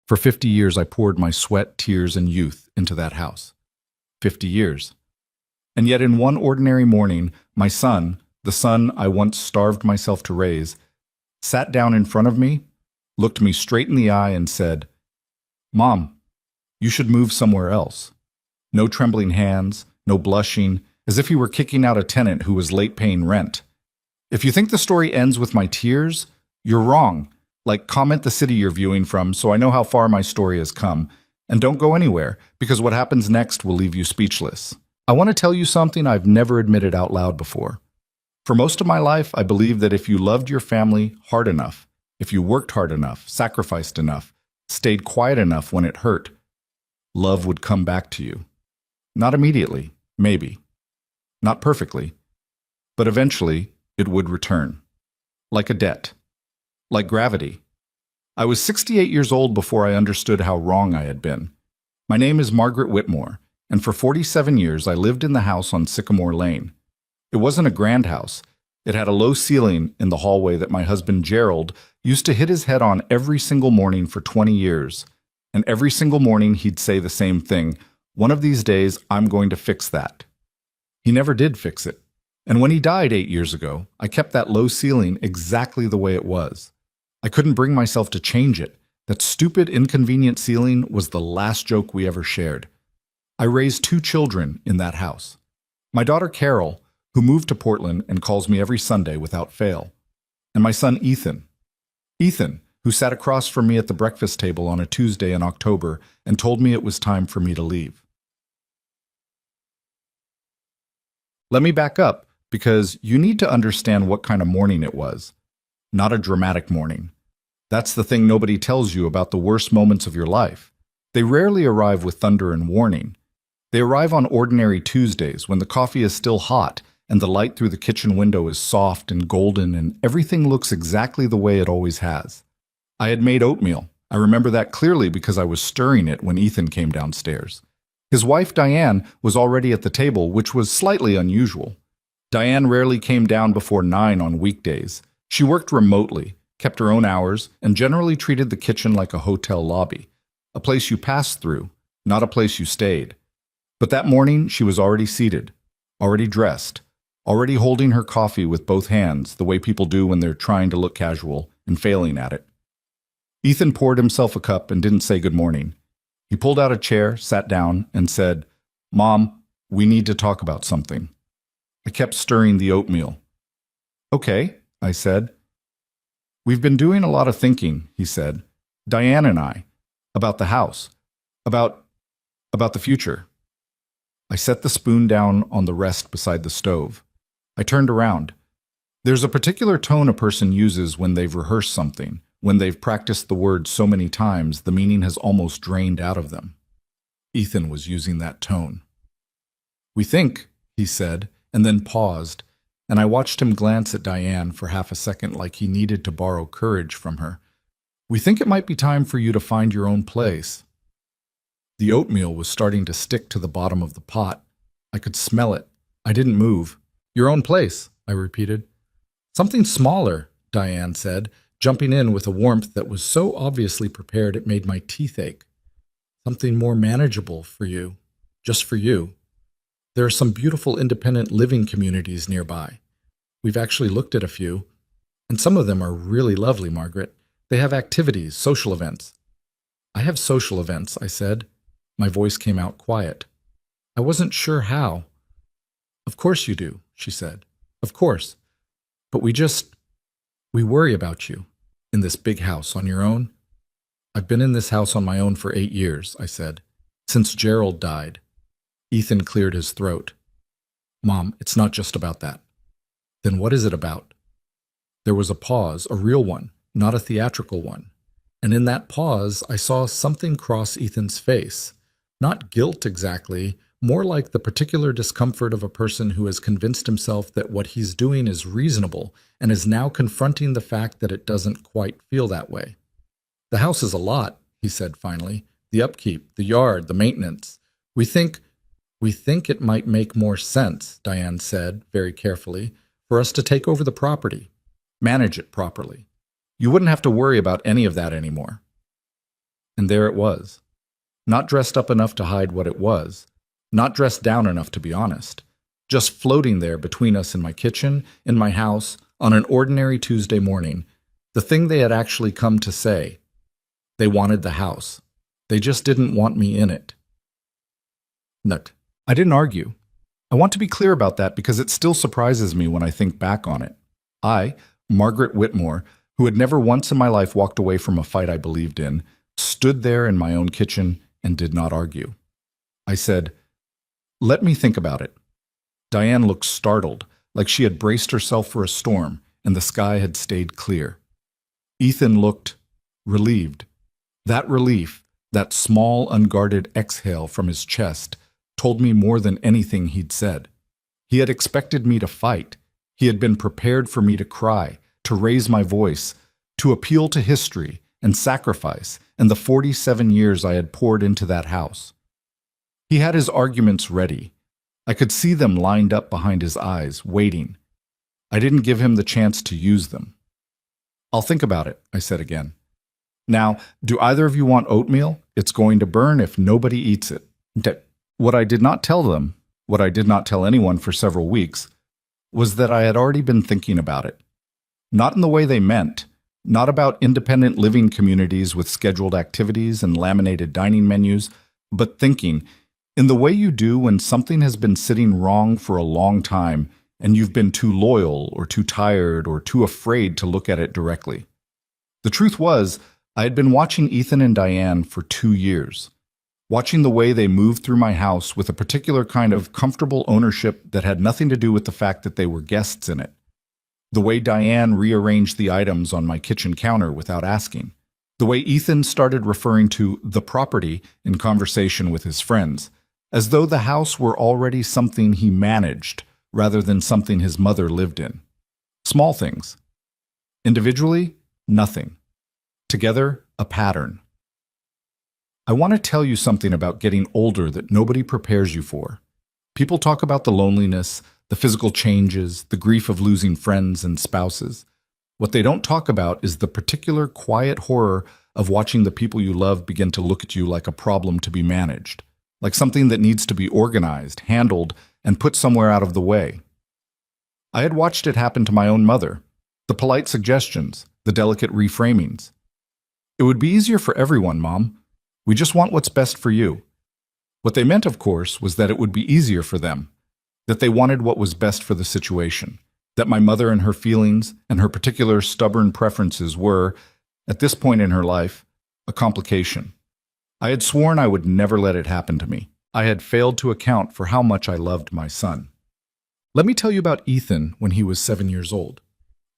For 50 years, I poured my sweat, tears, and youth into that house. 50 years. And yet in one ordinary morning, my son, the son I once starved myself to raise, sat down in front of me, looked me straight in the eye and said, "Mom, you should move somewhere else." No trembling hands, no blushing, as if he were kicking out a tenant who was late paying rent. If you think the story ends with my tears, you're wrong. Like, comment the city you're viewing from so I know how far my story has come. And don't go anywhere, because what happens next will leave you speechless. I want to tell you something I've never admitted out loud before. For most of my life, I believed that if you loved your family hard enough, if you worked hard enough, sacrificed enough, stayed quiet enough when it hurt, love would come back to you. Not immediately, maybe. Not perfectly. But eventually, it would return. Like a debt. Like gravity. I was 68 years old before I understood how wrong I had been. My name is Margaret Whitmore, and for 47 years I lived in the house on Sycamore Lane. It wasn't a grand house. It had a low ceiling in the hallway that my husband Gerald used to hit his head on every single morning for 20 years. And every single morning he'd say the same thing, "One of these days I'm going to fix that." He never did fix it. And when he died 8 years ago, I kept that low ceiling exactly the way it was. I couldn't bring myself to change it. That stupid, inconvenient ceiling was the last joke we ever shared. I raised 2 children in that house. My daughter Carol, who moved to Portland and calls me every Sunday without fail. And my son Ethan. Ethan, who sat across from me at the breakfast table on a Tuesday in October and told me it was time for me to leave. Let me back up, because you need to understand what kind of morning it was. Not a dramatic morning. That's the thing nobody tells you about the worst moments of your life. They rarely arrive with thunder and warning. They arrive on ordinary Tuesdays when the coffee is still hot and the light through the kitchen window is soft and golden and everything looks exactly the way it always has. I had made oatmeal. I remember that clearly because I was stirring it when Ethan came downstairs. His wife Diane was already at the table, which was slightly unusual. Diane rarely came down before 9 on weekdays. She worked remotely, kept her own hours, and generally treated the kitchen like a hotel lobby, a place you passed through, not a place you stayed. But that morning, she was already seated, already dressed, already holding her coffee with both hands, the way people do when they're trying to look casual and failing at it. Ethan poured himself a cup and didn't say good morning. He pulled out a chair, sat down, and said, "Mom, we need to talk about something." I kept stirring the oatmeal. "Okay," I said. "We've been doing a lot of thinking," he said, "Diane and I, about the house, about the future." I set the spoon down on the rest beside the stove. I turned around. There's a particular tone a person uses when they've rehearsed something, when they've practiced the word so many times the meaning has almost drained out of them. Ethan was using that tone. "We think," he said, and then paused, and I watched him glance at Diane for half a second like he needed to borrow courage from her. "We think it might be time for you to find your own place." The oatmeal was starting to stick to the bottom of the pot. I could smell it. I didn't move. "Your own place," I repeated. "Something smaller," Diane said, jumping in with a warmth that was so obviously prepared it made my teeth ache. "Something more manageable for you. Just for you. There are some beautiful independent living communities nearby. We've actually looked at a few, and some of them are really lovely, Margaret. They have activities, social events." "I have social events," I said. My voice came out quiet. I wasn't sure how. "Of course you do," she said. "Of course. But we worry about you. In this big house on your own." "I've been in this house on my own for 8 years," I said. "Since Gerald died." Ethan cleared his throat. "Mom, it's not just about that." "Then what is it about?" There was a pause, a real one, not a theatrical one. And in that pause, I saw something cross Ethan's face. Not guilt exactly, more like the particular discomfort of a person who has convinced himself that what he's doing is reasonable and is now confronting the fact that it doesn't quite feel that way. "The house is a lot," he said finally. "The upkeep, the yard, the maintenance. We think it might make more sense," Diane said very carefully, "for us to take over the property, manage it properly. You wouldn't have to worry about any of that anymore." And there it was. Not dressed up enough to hide what it was. Not dressed down enough to be honest. Just floating there between us in my kitchen, in my house, on an ordinary Tuesday morning. The thing they had actually come to say. They wanted the house. They just didn't want me in it. Nut. I didn't argue. I want to be clear about that because it still surprises me when I think back on it. I, Margaret Whitmore, who had never once in my life walked away from a fight I believed in, stood there in my own kitchen and did not argue. I said, "Let me think about it." Diane looked startled, like she had braced herself for a storm and the sky had stayed clear. Ethan looked relieved. That relief, that small, unguarded exhale from his chest, told me more than anything he'd said. He had expected me to fight. He had been prepared for me to cry, to raise my voice, to appeal to history and sacrifice and the 47 years I had poured into that house. He had his arguments ready. I could see them lined up behind his eyes, waiting. I didn't give him the chance to use them. "I'll think about it," I said again. "Now, do either of you want oatmeal? It's going to burn if nobody eats it." What I did not tell them, what I did not tell anyone for several weeks, was that I had already been thinking about it. Not in the way they meant, not about independent living communities with scheduled activities and laminated dining menus, but thinking in the way you do when something has been sitting wrong for a long time and you've been too loyal or too tired or too afraid to look at it directly. The truth was, I had been watching Ethan and Diane for 2 years, watching the way they moved through my house with a particular kind of comfortable ownership that had nothing to do with the fact that they were guests in it. The way Diane rearranged the items on my kitchen counter without asking. The way Ethan started referring to the property in conversation with his friends, as though the house were already something he managed rather than something his mother lived in. Small things. Individually, nothing. Together, a pattern. I want to tell you something about getting older that nobody prepares you for. People talk about the loneliness, the physical changes, the grief of losing friends and spouses. What they don't talk about is the particular quiet horror of watching the people you love begin to look at you like a problem to be managed, like something that needs to be organized, handled, and put somewhere out of the way. I had watched it happen to my own mother, the polite suggestions, the delicate reframings. "It would be easier for everyone, Mom. We just want what's best for you." What they meant, of course, was that it would be easier for them, that they wanted what was best for the situation, that my mother and her feelings and her particular stubborn preferences were, at this point in her life, a complication. I had sworn I would never let it happen to me. I had failed to account for how much I loved my son. Let me tell you about Ethan when he was 7 years old.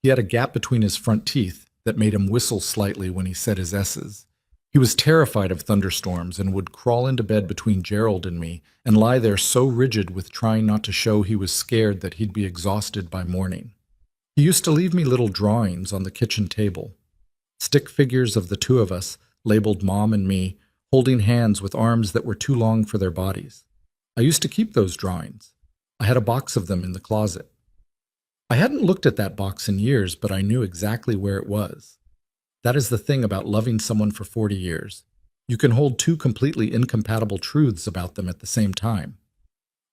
He had a gap between his front teeth that made him whistle slightly when he said his S's. He was terrified of thunderstorms and would crawl into bed between Gerald and me and lie there so rigid with trying not to show he was scared that he'd be exhausted by morning. He used to leave me little drawings on the kitchen table. Stick figures of the two of us, labeled Mom and me, holding hands with arms that were too long for their bodies. I used to keep those drawings. I had a box of them in the closet. I hadn't looked at that box in years, but I knew exactly where it was. That is the thing about loving someone for 40 years. You can hold two completely incompatible truths about them at the same time.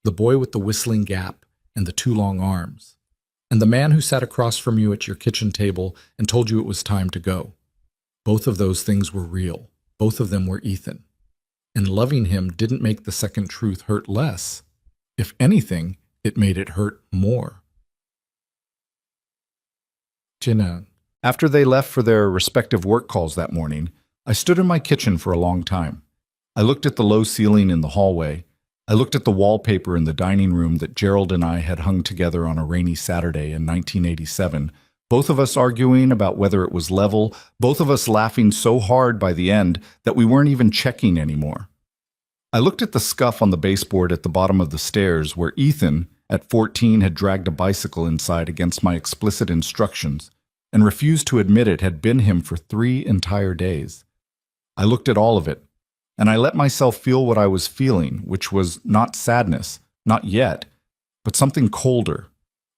The boy with the whistling gap and the too long arms. And the man who sat across from you at your kitchen table and told you it was time to go. Both of those things were real. Both of them were Ethan. And loving him didn't make the second truth hurt less. If anything, it made it hurt more. Jinan. After they left for their respective work calls that morning, I stood in my kitchen for a long time. I looked at the low ceiling in the hallway. I looked at the wallpaper in the dining room that Gerald and I had hung together on a rainy Saturday in 1987, both of us arguing about whether it was level, both of us laughing so hard by the end that we weren't even checking anymore. I looked at the scuff on the baseboard at the bottom of the stairs where Ethan, at 14, had dragged a bicycle inside against my explicit instructions and refused to admit it had been him for 3 entire days. I looked at all of it, and I let myself feel what I was feeling, which was not sadness, not yet, but something colder,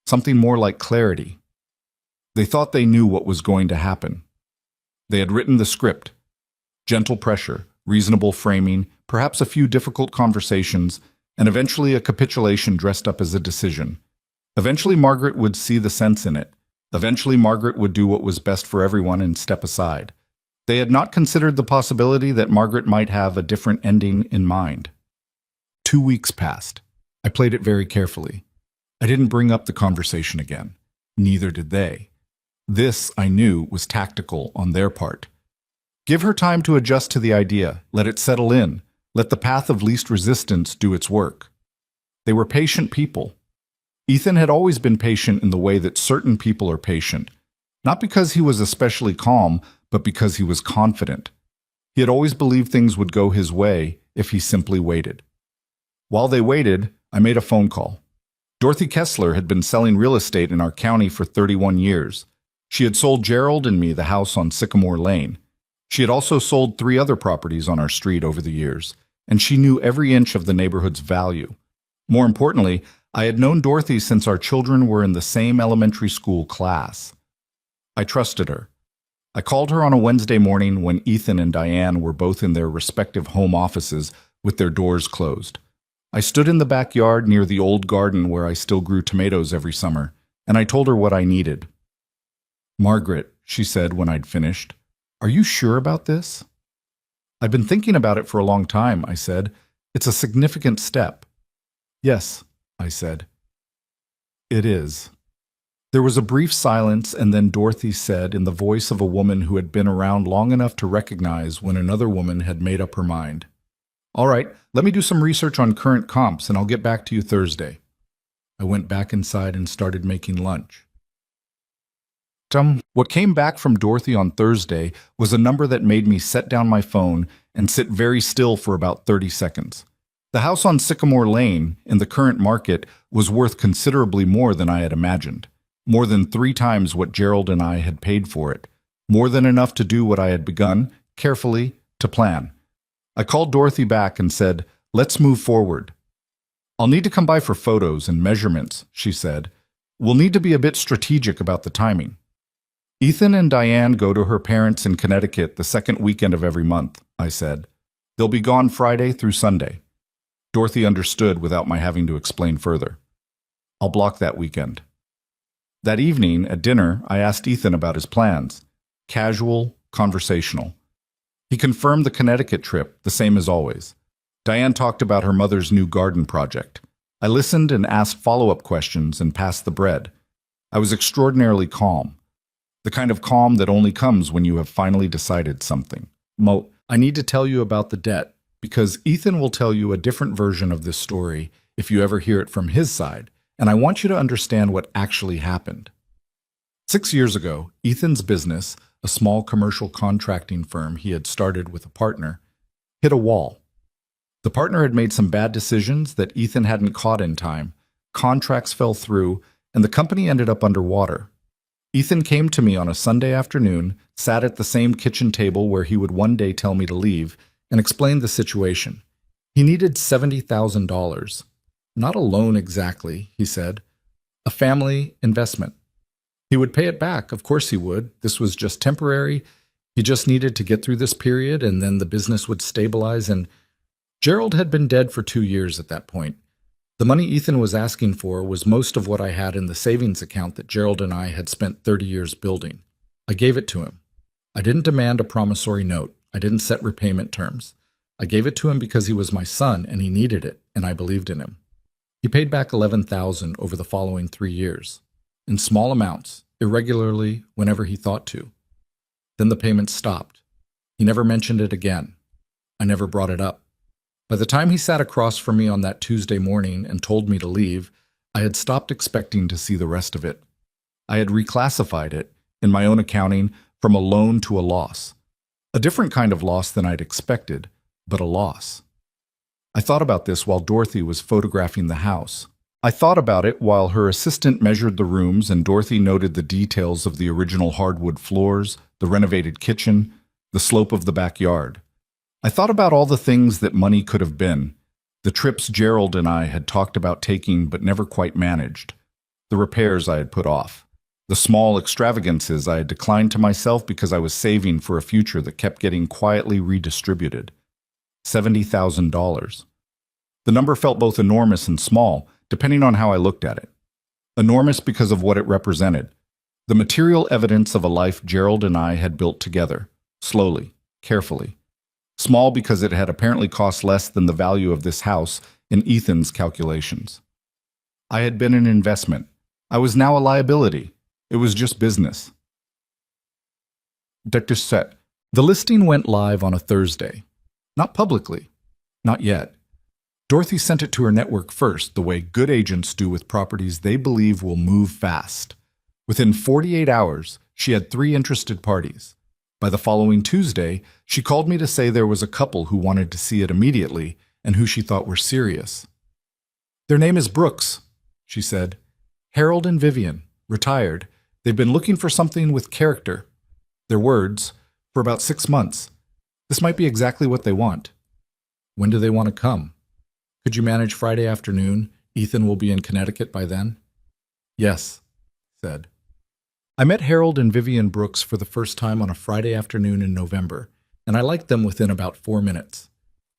something more like clarity. They thought they knew what was going to happen. They had written the script. Gentle pressure, reasonable framing, perhaps a few difficult conversations, and eventually a capitulation dressed up as a decision. Eventually Margaret would see the sense in it. Eventually Margaret would do what was best for everyone and step aside. They had not considered the possibility that Margaret might have a different ending in mind. 2 weeks passed. I played it very carefully. I didn't bring up the conversation again. Neither did they. This, I knew, was tactical on their part. Give her time to adjust to the idea. Let it settle in. Let the path of least resistance do its work. They were patient people. Ethan had always been patient in the way that certain people are patient, not because he was especially calm, but because he was confident. He had always believed things would go his way if he simply waited. While they waited, I made a phone call. Dorothy Kessler had been selling real estate in our county for 31 years. She had sold Gerald and me the house on Sycamore Lane. She had also sold 3 other properties on our street over the years, and she knew every inch of the neighborhood's value. More importantly, I had known Dorothy since our children were in the same elementary school class. I trusted her. I called her on a Wednesday morning when Ethan and Diane were both in their respective home offices with their doors closed. I stood in the backyard near the old garden where I still grew tomatoes every summer, and I told her what I needed. "Margaret," she said when I'd finished, "are you sure about this?" "I've been thinking about it for a long time," I said. "It's a significant step." "Yes," I said. "It is." There was a brief silence, and then Dorothy said, in the voice of a woman who had been around long enough to recognize when another woman had made up her mind, "All right, let me do some research on current comps, and I'll get back to you Thursday." I went back inside and started making lunch. What came back from Dorothy on Thursday was a number that made me set down my phone and sit very still for about 30 seconds. The house on Sycamore Lane, in the current market, was worth considerably more than I had imagined. More than 3 times what Gerald and I had paid for it. More than enough to do what I had begun, carefully, to plan. I called Dorothy back and said, "Let's move forward." "I'll need to come by for photos and measurements," she said. "We'll need to be a bit strategic about the timing." "Ethan and Diane go to her parents in Connecticut the second weekend of every month," I said. "They'll be gone Friday through Sunday." Dorothy understood without my having to explain further. "I'll block that weekend." That evening, at dinner, I asked Ethan about his plans. Casual, conversational. He confirmed the Connecticut trip, the same as always. Diane talked about her mother's new garden project. I listened and asked follow-up questions and passed the bread. I was extraordinarily calm. The kind of calm that only comes when you have finally decided something. I need to tell you about the debt, because Ethan will tell you a different version of this story if you ever hear it from his side, and I want you to understand what actually happened. 6 years ago, Ethan's business, a small commercial contracting firm he had started with a partner, hit a wall. The partner had made some bad decisions that Ethan hadn't caught in time, contracts fell through, and the company ended up underwater. Ethan came to me on a Sunday afternoon, sat at the same kitchen table where he would one day tell me to leave, and explained the situation. He needed $70,000. Not a loan exactly, he said. A family investment. He would pay it back, of course he would. This was just temporary. He just needed to get through this period, and then the business would stabilize, and Gerald had been dead for 2 years at that point. The money Ethan was asking for was most of what I had in the savings account that Gerald and I had spent 30 years building. I gave it to him. I didn't demand a promissory note. I didn't set repayment terms. I gave it to him because he was my son and he needed it, and I believed in him. He paid back $11,000 over the following 3 years, in small amounts, irregularly, whenever he thought to. Then the payments stopped. He never mentioned it again. I never brought it up. By the time he sat across from me on that Tuesday morning and told me to leave, I had stopped expecting to see the rest of it. I had reclassified it, in my own accounting, from a loan to a loss. A different kind of loss than I'd expected, but a loss. I thought about this while Dorothy was photographing the house. I thought about it while her assistant measured the rooms and Dorothy noted the details of the original hardwood floors, the renovated kitchen, the slope of the backyard. I thought about all the things that money could have been, the trips Gerald and I had talked about taking but never quite managed, the repairs I had put off. The small extravagances I had declined to myself because I was saving for a future that kept getting quietly redistributed. $70,000. The number felt both enormous and small, depending on how I looked at it. Enormous because of what it represented. The material evidence of a life Gerald and I had built together, slowly, carefully. Small because it had apparently cost less than the value of this house in Ethan's calculations. I had been an investment. I was now a liability. It was just business. Dr. Set. The listing went live on a Thursday. Not publicly. Not yet. Dorothy sent it to her network first, the way good agents do with properties they believe will move fast. Within 48 hours, she had 3 interested parties. By the following Tuesday, she called me to say there was a couple who wanted to see it immediately and who she thought were serious. Their name is Brooks, she said. Harold and Vivian, retired. They've been looking for something with character. Their words, for about 6 months. This might be exactly what they want. When do they want to come? Could you manage Friday afternoon? Ethan will be in Connecticut by then? Yes, said. I met Harold and Vivian Brooks for the first time on a Friday afternoon in November, and I liked them within about 4 minutes.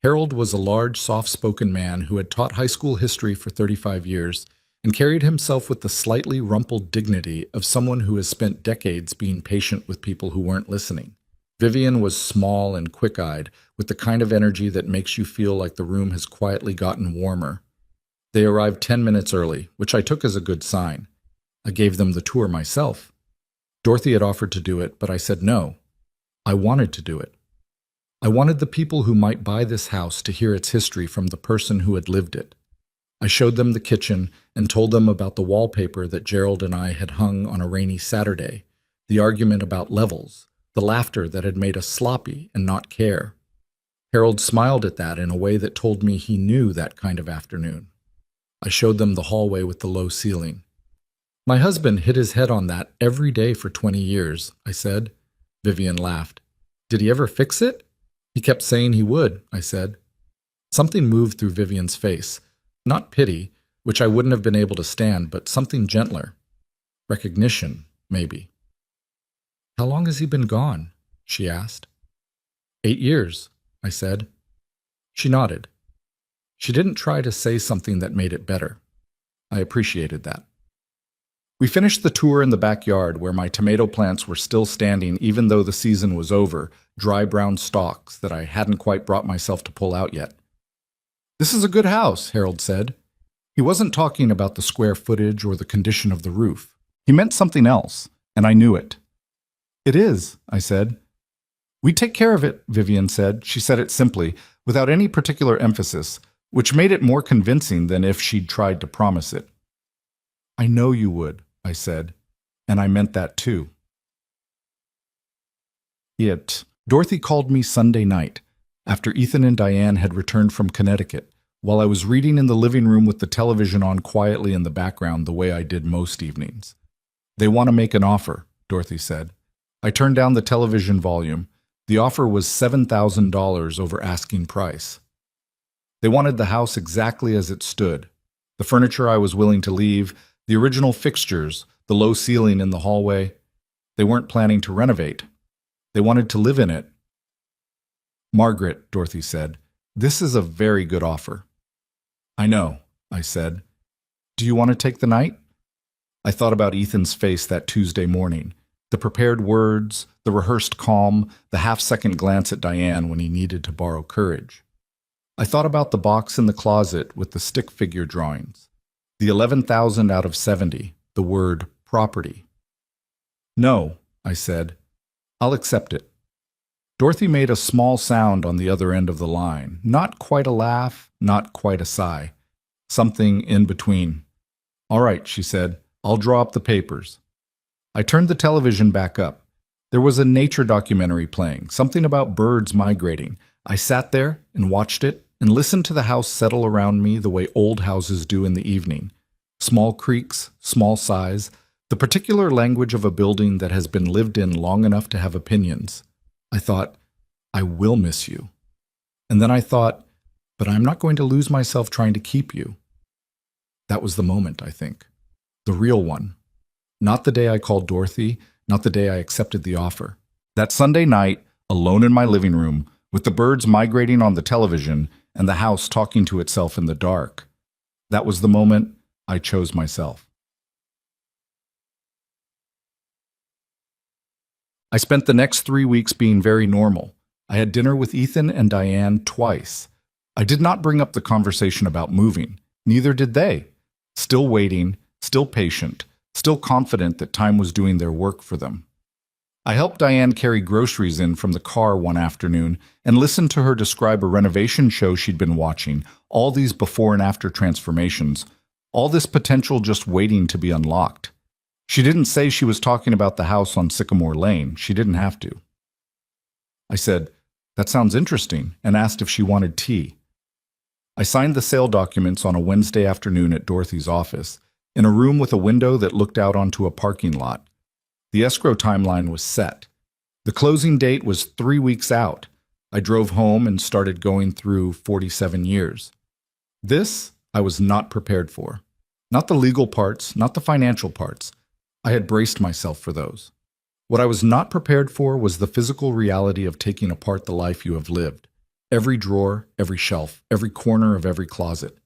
Harold was a large, soft-spoken man who had taught high school history for 35 years and carried himself with the slightly rumpled dignity of someone who has spent decades being patient with people who weren't listening. Vivian was small and quick-eyed, with the kind of energy that makes you feel like the room has quietly gotten warmer. They arrived 10 minutes early, which I took as a good sign. I gave them the tour myself. Dorothy had offered to do it, but I said no. I wanted to do it. I wanted the people who might buy this house to hear its history from the person who had lived it. I showed them the kitchen and told them about the wallpaper that Gerald and I had hung on a rainy Saturday, the argument about levels, the laughter that had made us sloppy and not care. Harold smiled at that in a way that told me he knew that kind of afternoon. I showed them the hallway with the low ceiling. My husband hit his head on that every day for 20 years, I said. Vivian laughed. Did he ever fix it? He kept saying he would, I said. Something moved through Vivian's face. Not pity, which I wouldn't have been able to stand, but something gentler. Recognition, maybe. How long has he been gone? She asked. 8 years, I said. She nodded. She didn't try to say something that made it better. I appreciated that. We finished the tour in the backyard where my tomato plants were still standing even though the season was over, dry brown stalks that I hadn't quite brought myself to pull out yet. This is a good house, Harold said. He wasn't talking about the square footage or the condition of the roof. He meant something else, and I knew it. It is, I said. We take care of it, Vivian said. She said it simply, without any particular emphasis, which made it more convincing than if she'd tried to promise it. I know you would, I said, and I meant that too. Dorothy called me Sunday night, after Ethan and Diane had returned from Connecticut, while I was reading in the living room with the television on quietly in the background the way I did most evenings. They want to make an offer, Dorothy said. I turned down the television volume. The offer was $7,000 over asking price. They wanted the house exactly as it stood. The furniture I was willing to leave, the original fixtures, the low ceiling in the hallway. They weren't planning to renovate. They wanted to live in it. Margaret, Dorothy said, this is a very good offer. I know, I said. Do you want to take the night? I thought about Ethan's face that Tuesday morning, the prepared words, the rehearsed calm, the half-second glance at Diane when he needed to borrow courage. I thought about the box in the closet with the stick figure drawings, the 11,000 out of 70, the word property. No, I said. I'll accept it. Dorothy made a small sound on the other end of the line, not quite a laugh, not quite a sigh. Something in between. All right, she said. I'll draw up the papers. I turned the television back up. There was a nature documentary playing, something about birds migrating. I sat there and watched it and listened to the house settle around me the way old houses do in the evening. Small creaks, small sighs, the particular language of a building that has been lived in long enough to have opinions. I thought, I will miss you. And then I thought, but I'm not going to lose myself trying to keep you. That was the moment, I think. The real one. Not the day I called Dorothy, not the day I accepted the offer. That Sunday night, alone in my living room, with the birds migrating on the television and the house talking to itself in the dark. That was the moment I chose myself. I spent the next 3 weeks being very normal. I had dinner with Ethan and Diane twice. I did not bring up the conversation about moving. Neither did they. Still waiting, still patient, still confident that time was doing their work for them. I helped Diane carry groceries in from the car one afternoon and listened to her describe a renovation show she'd been watching, all these before and after transformations, all this potential just waiting to be unlocked. She didn't say she was talking about the house on Sycamore Lane. She didn't have to. I said, "That sounds interesting," and asked if she wanted tea. I signed the sale documents on a Wednesday afternoon at Dorothy's office, in a room with a window that looked out onto a parking lot. The escrow timeline was set. The closing date was 3 weeks out. I drove home and started going through 47 years. This I was not prepared for. Not the legal parts, not the financial parts. I had braced myself for those. What I was not prepared for was the physical reality of taking apart the life you have lived. Every drawer, every shelf, every corner of every closet.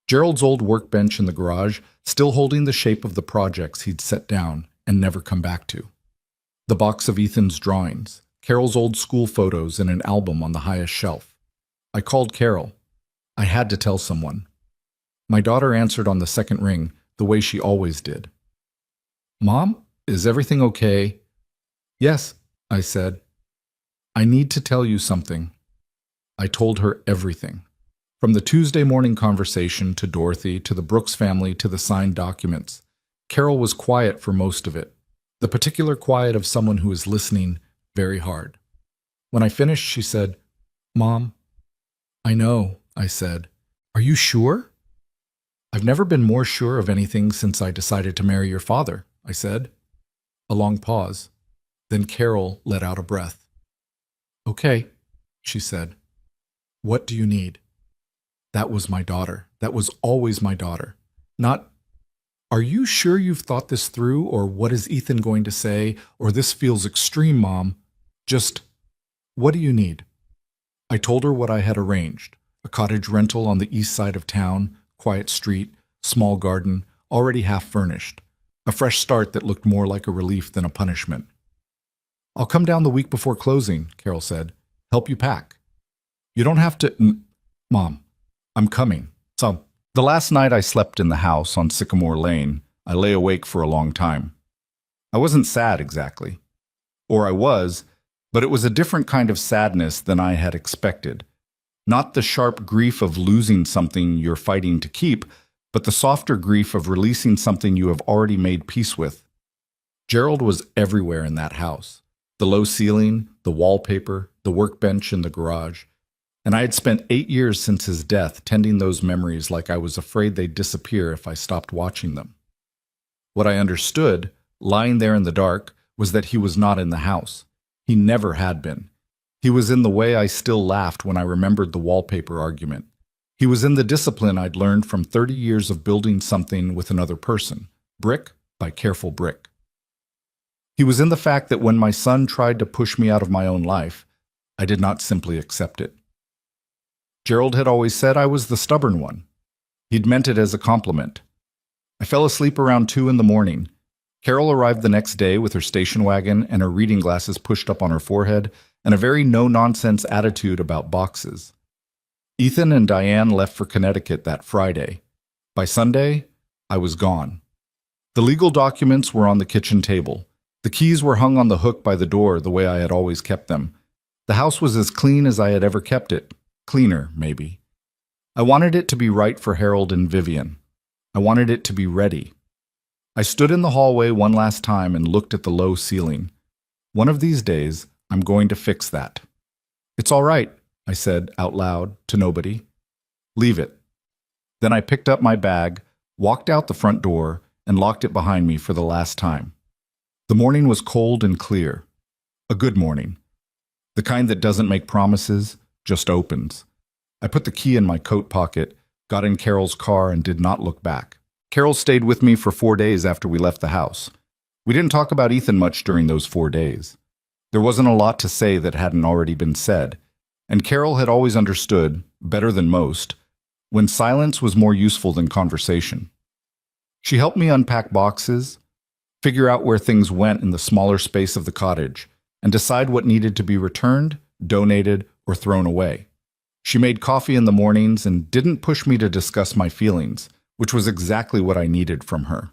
Gerald's old workbench in the garage, still holding the shape of the projects he'd set down and never come back to. The box of Ethan's drawings, Carol's old school photos in an album on the highest shelf. I called Carol. I had to tell someone. My daughter answered on the second ring, the way she always did. "Mom, is everything okay?" "Yes," I said. "I need to tell you something." I told her everything. From the Tuesday morning conversation to Dorothy, to the Brooks family, to the signed documents. Carol was quiet for most of it, the particular quiet of someone who is listening very hard. When I finished, she said, "Mom." "I know," I said. "Are you sure?" "I've never been more sure of anything since I decided to marry your father," I said. A long pause. Then Carol let out a breath. "Okay," she said. "What do you need?" That was my daughter. That was always my daughter. Not, "Are you sure you've thought this through?" or "What is Ethan going to say?" or "This feels extreme, Mom." Just, "What do you need?" I told her what I had arranged. A cottage rental on the east side of town, quiet street, small garden, already half furnished. A fresh start that looked more like a relief than a punishment. "I'll come down the week before closing," Carol said. "Help you pack." "You don't have to—" "Mom, I'm coming." So, the last night I slept in the house on Sycamore Lane, I lay awake for a long time. I wasn't sad exactly. Or I was, but it was a different kind of sadness than I had expected. Not the sharp grief of losing something you're fighting to keep, but the softer grief of releasing something you have already made peace with. Gerald was everywhere in that house. The low ceiling, the wallpaper, the workbench in the garage. And I had spent 8 years since his death tending those memories like I was afraid they'd disappear if I stopped watching them. What I understood, lying there in the dark, was that he was not in the house. He never had been. He was in the way I still laughed when I remembered the wallpaper argument. He was in the discipline I'd learned from 30 years of building something with another person, brick by careful brick. He was in the fact that when my son tried to push me out of my own life, I did not simply accept it. Gerald had always said I was the stubborn one. He'd meant it as a compliment. I fell asleep around 2 in the morning. Carol arrived the next day with her station wagon and her reading glasses pushed up on her forehead and a very no-nonsense attitude about boxes. Ethan and Diane left for Connecticut that Friday. By Sunday, I was gone. The legal documents were on the kitchen table. The keys were hung on the hook by the door the way I had always kept them. The house was as clean as I had ever kept it. Cleaner, maybe. I wanted it to be right for Harold and Vivian. I wanted it to be ready. I stood in the hallway one last time and looked at the low ceiling. One of these days, I'm going to fix that. "It's all right," I said out loud to nobody. "Leave it." Then I picked up my bag, walked out the front door, and locked it behind me for the last time. The morning was cold and clear. A good morning. The kind that doesn't make promises, just opens. I put the key in my coat pocket, got in Carol's car, and did not look back. Carol stayed with me for 4 days after we left the house. We didn't talk about Ethan much during those 4 days. There wasn't a lot to say that hadn't already been said, and Carol had always understood, better than most, when silence was more useful than conversation. She helped me unpack boxes, figure out where things went in the smaller space of the cottage, and decide what needed to be returned, donated, or thrown away. She made coffee in the mornings and didn't push me to discuss my feelings, which was exactly what I needed from her.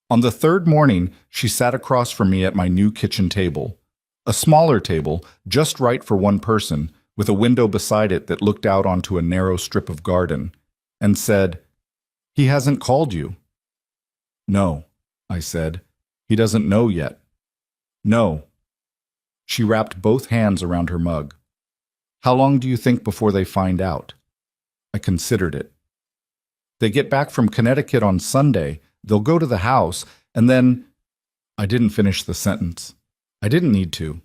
On the third morning, she sat across from me at my new kitchen table, a smaller table, just right for one person, with a window beside it that looked out onto a narrow strip of garden, and said, "He hasn't called you." "No," I said. "He doesn't know yet." "No." She wrapped both hands around her mug. "How long do you think before they find out?" I considered it. "They get back from Connecticut on Sunday. They'll go to the house, and then—" I didn't finish the sentence. I didn't need to.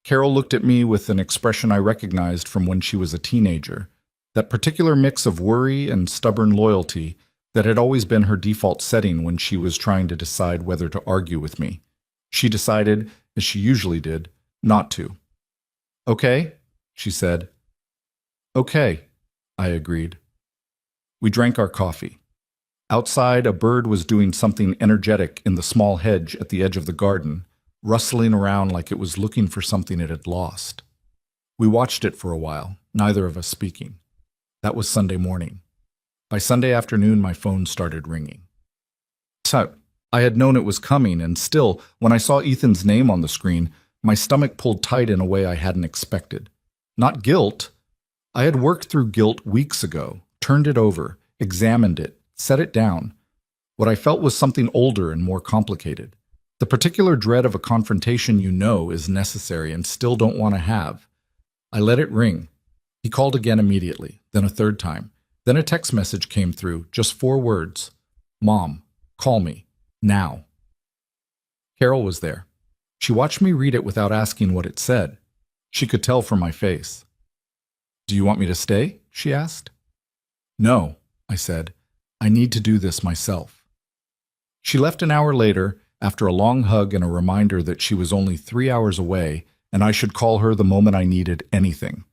Carol looked at me with an expression I recognized from when she was a teenager, that particular mix of worry and stubborn loyalty that had always been her default setting when she was trying to decide whether to argue with me. She decided, as she usually did, not to. "Okay," she said. "Okay," I agreed. We drank our coffee. Outside, a bird was doing something energetic in the small hedge at the edge of the garden, rustling around like it was looking for something it had lost. We watched it for a while, neither of us speaking. That was Sunday morning. By Sunday afternoon, my phone started ringing. So, I had known it was coming, and still, when I saw Ethan's name on the screen, my stomach pulled tight in a way I hadn't expected. Not guilt. I had worked through guilt weeks ago, turned it over, examined it, set it down. What I felt was something older and more complicated. The particular dread of a confrontation you know is necessary and still don't want to have. I let it ring. He called again immediately, then a third time. Then a text message came through, just 4 words. "Mom, call me. Now." Carol was there. She watched me read it without asking what it said. She could tell from my face. "Do you want me to stay?" she asked. "No," I said. "I need to do this myself." She left an hour later, after a long hug and a reminder that she was only 3 hours away, and I should call her the moment I needed anything.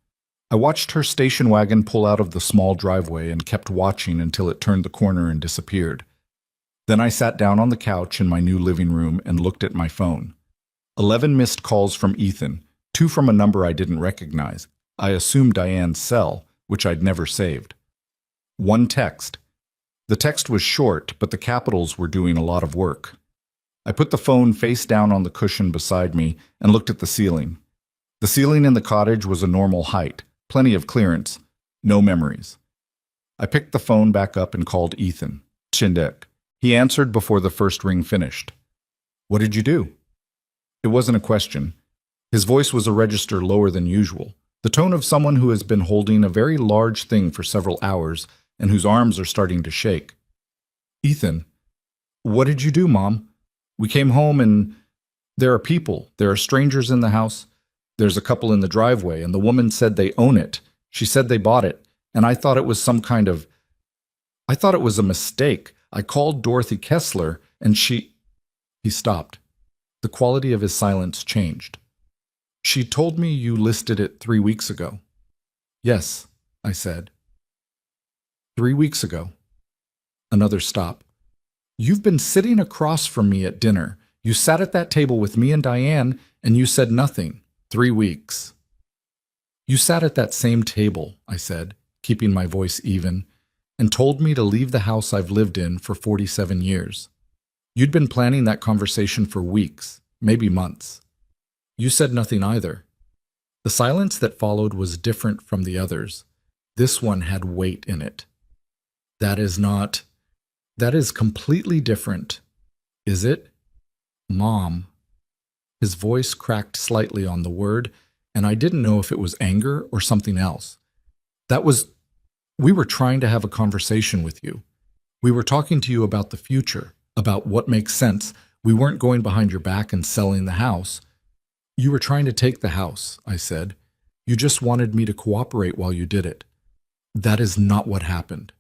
I watched her station wagon pull out of the small driveway and kept watching until it turned the corner and disappeared. Then I sat down on the couch in my new living room and looked at my phone. 11 missed calls from Ethan, 2 from a number I didn't recognize. I assumed Diane's cell, which I'd never saved. 1 text. The text was short, but the capitals were doing a lot of work. I put the phone face down on the cushion beside me and looked at the ceiling. The ceiling in the cottage was a normal height, plenty of clearance, no memories. I picked the phone back up and called Ethan. Chindek. He answered before the first ring finished. "What did you do?" It wasn't a question. His voice was a register lower than usual, the tone of someone who has been holding a very large thing for several hours and whose arms are starting to shake. "Ethan, what did you do, Mom? We came home and there are strangers in the house. There's a couple in the driveway, and the woman said they own it. She said they bought it, and I thought it was a mistake. I called Dorothy Kessler, and she—" He stopped. The quality of his silence changed. "She told me you listed it 3 weeks ago." "Yes," I said. 3 weeks ago." Another stop. "You've been sitting across from me at dinner. You sat at that table with me and Diane, and you said nothing. 3 weeks." "You sat at that same table," I said, keeping my voice even, "and told me to leave the house I've lived in for 47 years. You'd been planning that conversation for weeks, maybe months. You said nothing either." The silence that followed was different from the others. This one had weight in it. That is completely different. Is it? Mom." His voice cracked slightly on the word, and I didn't know if it was anger or something else. We were trying to have a conversation with you. We were talking to you about the future, about what makes sense. We weren't going behind your back and selling the house. You were trying to take the house, I said. You just wanted me to cooperate while you did it. That is not what happened.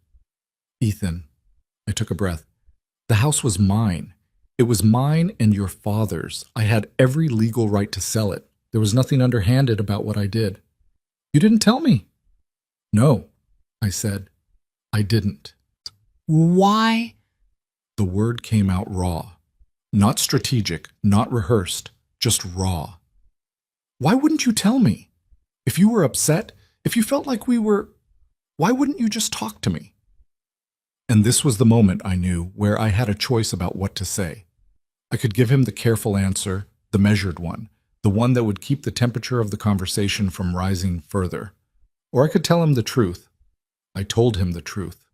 Ethan, I took a breath. The house was mine. It was mine and your father's. I had every legal right to sell it. There was nothing underhanded about what I did. You didn't tell me. No, I said. I didn't. Why? The word came out raw. Not strategic, not rehearsed, just raw. Why wouldn't you tell me? If you were upset, if you felt like why wouldn't you just talk to me? And this was the moment, I knew, where I had a choice about what to say. I could give him the careful answer, the measured one, the one that would keep the temperature of the conversation from rising further. Or I could tell him the truth. I told him the truth.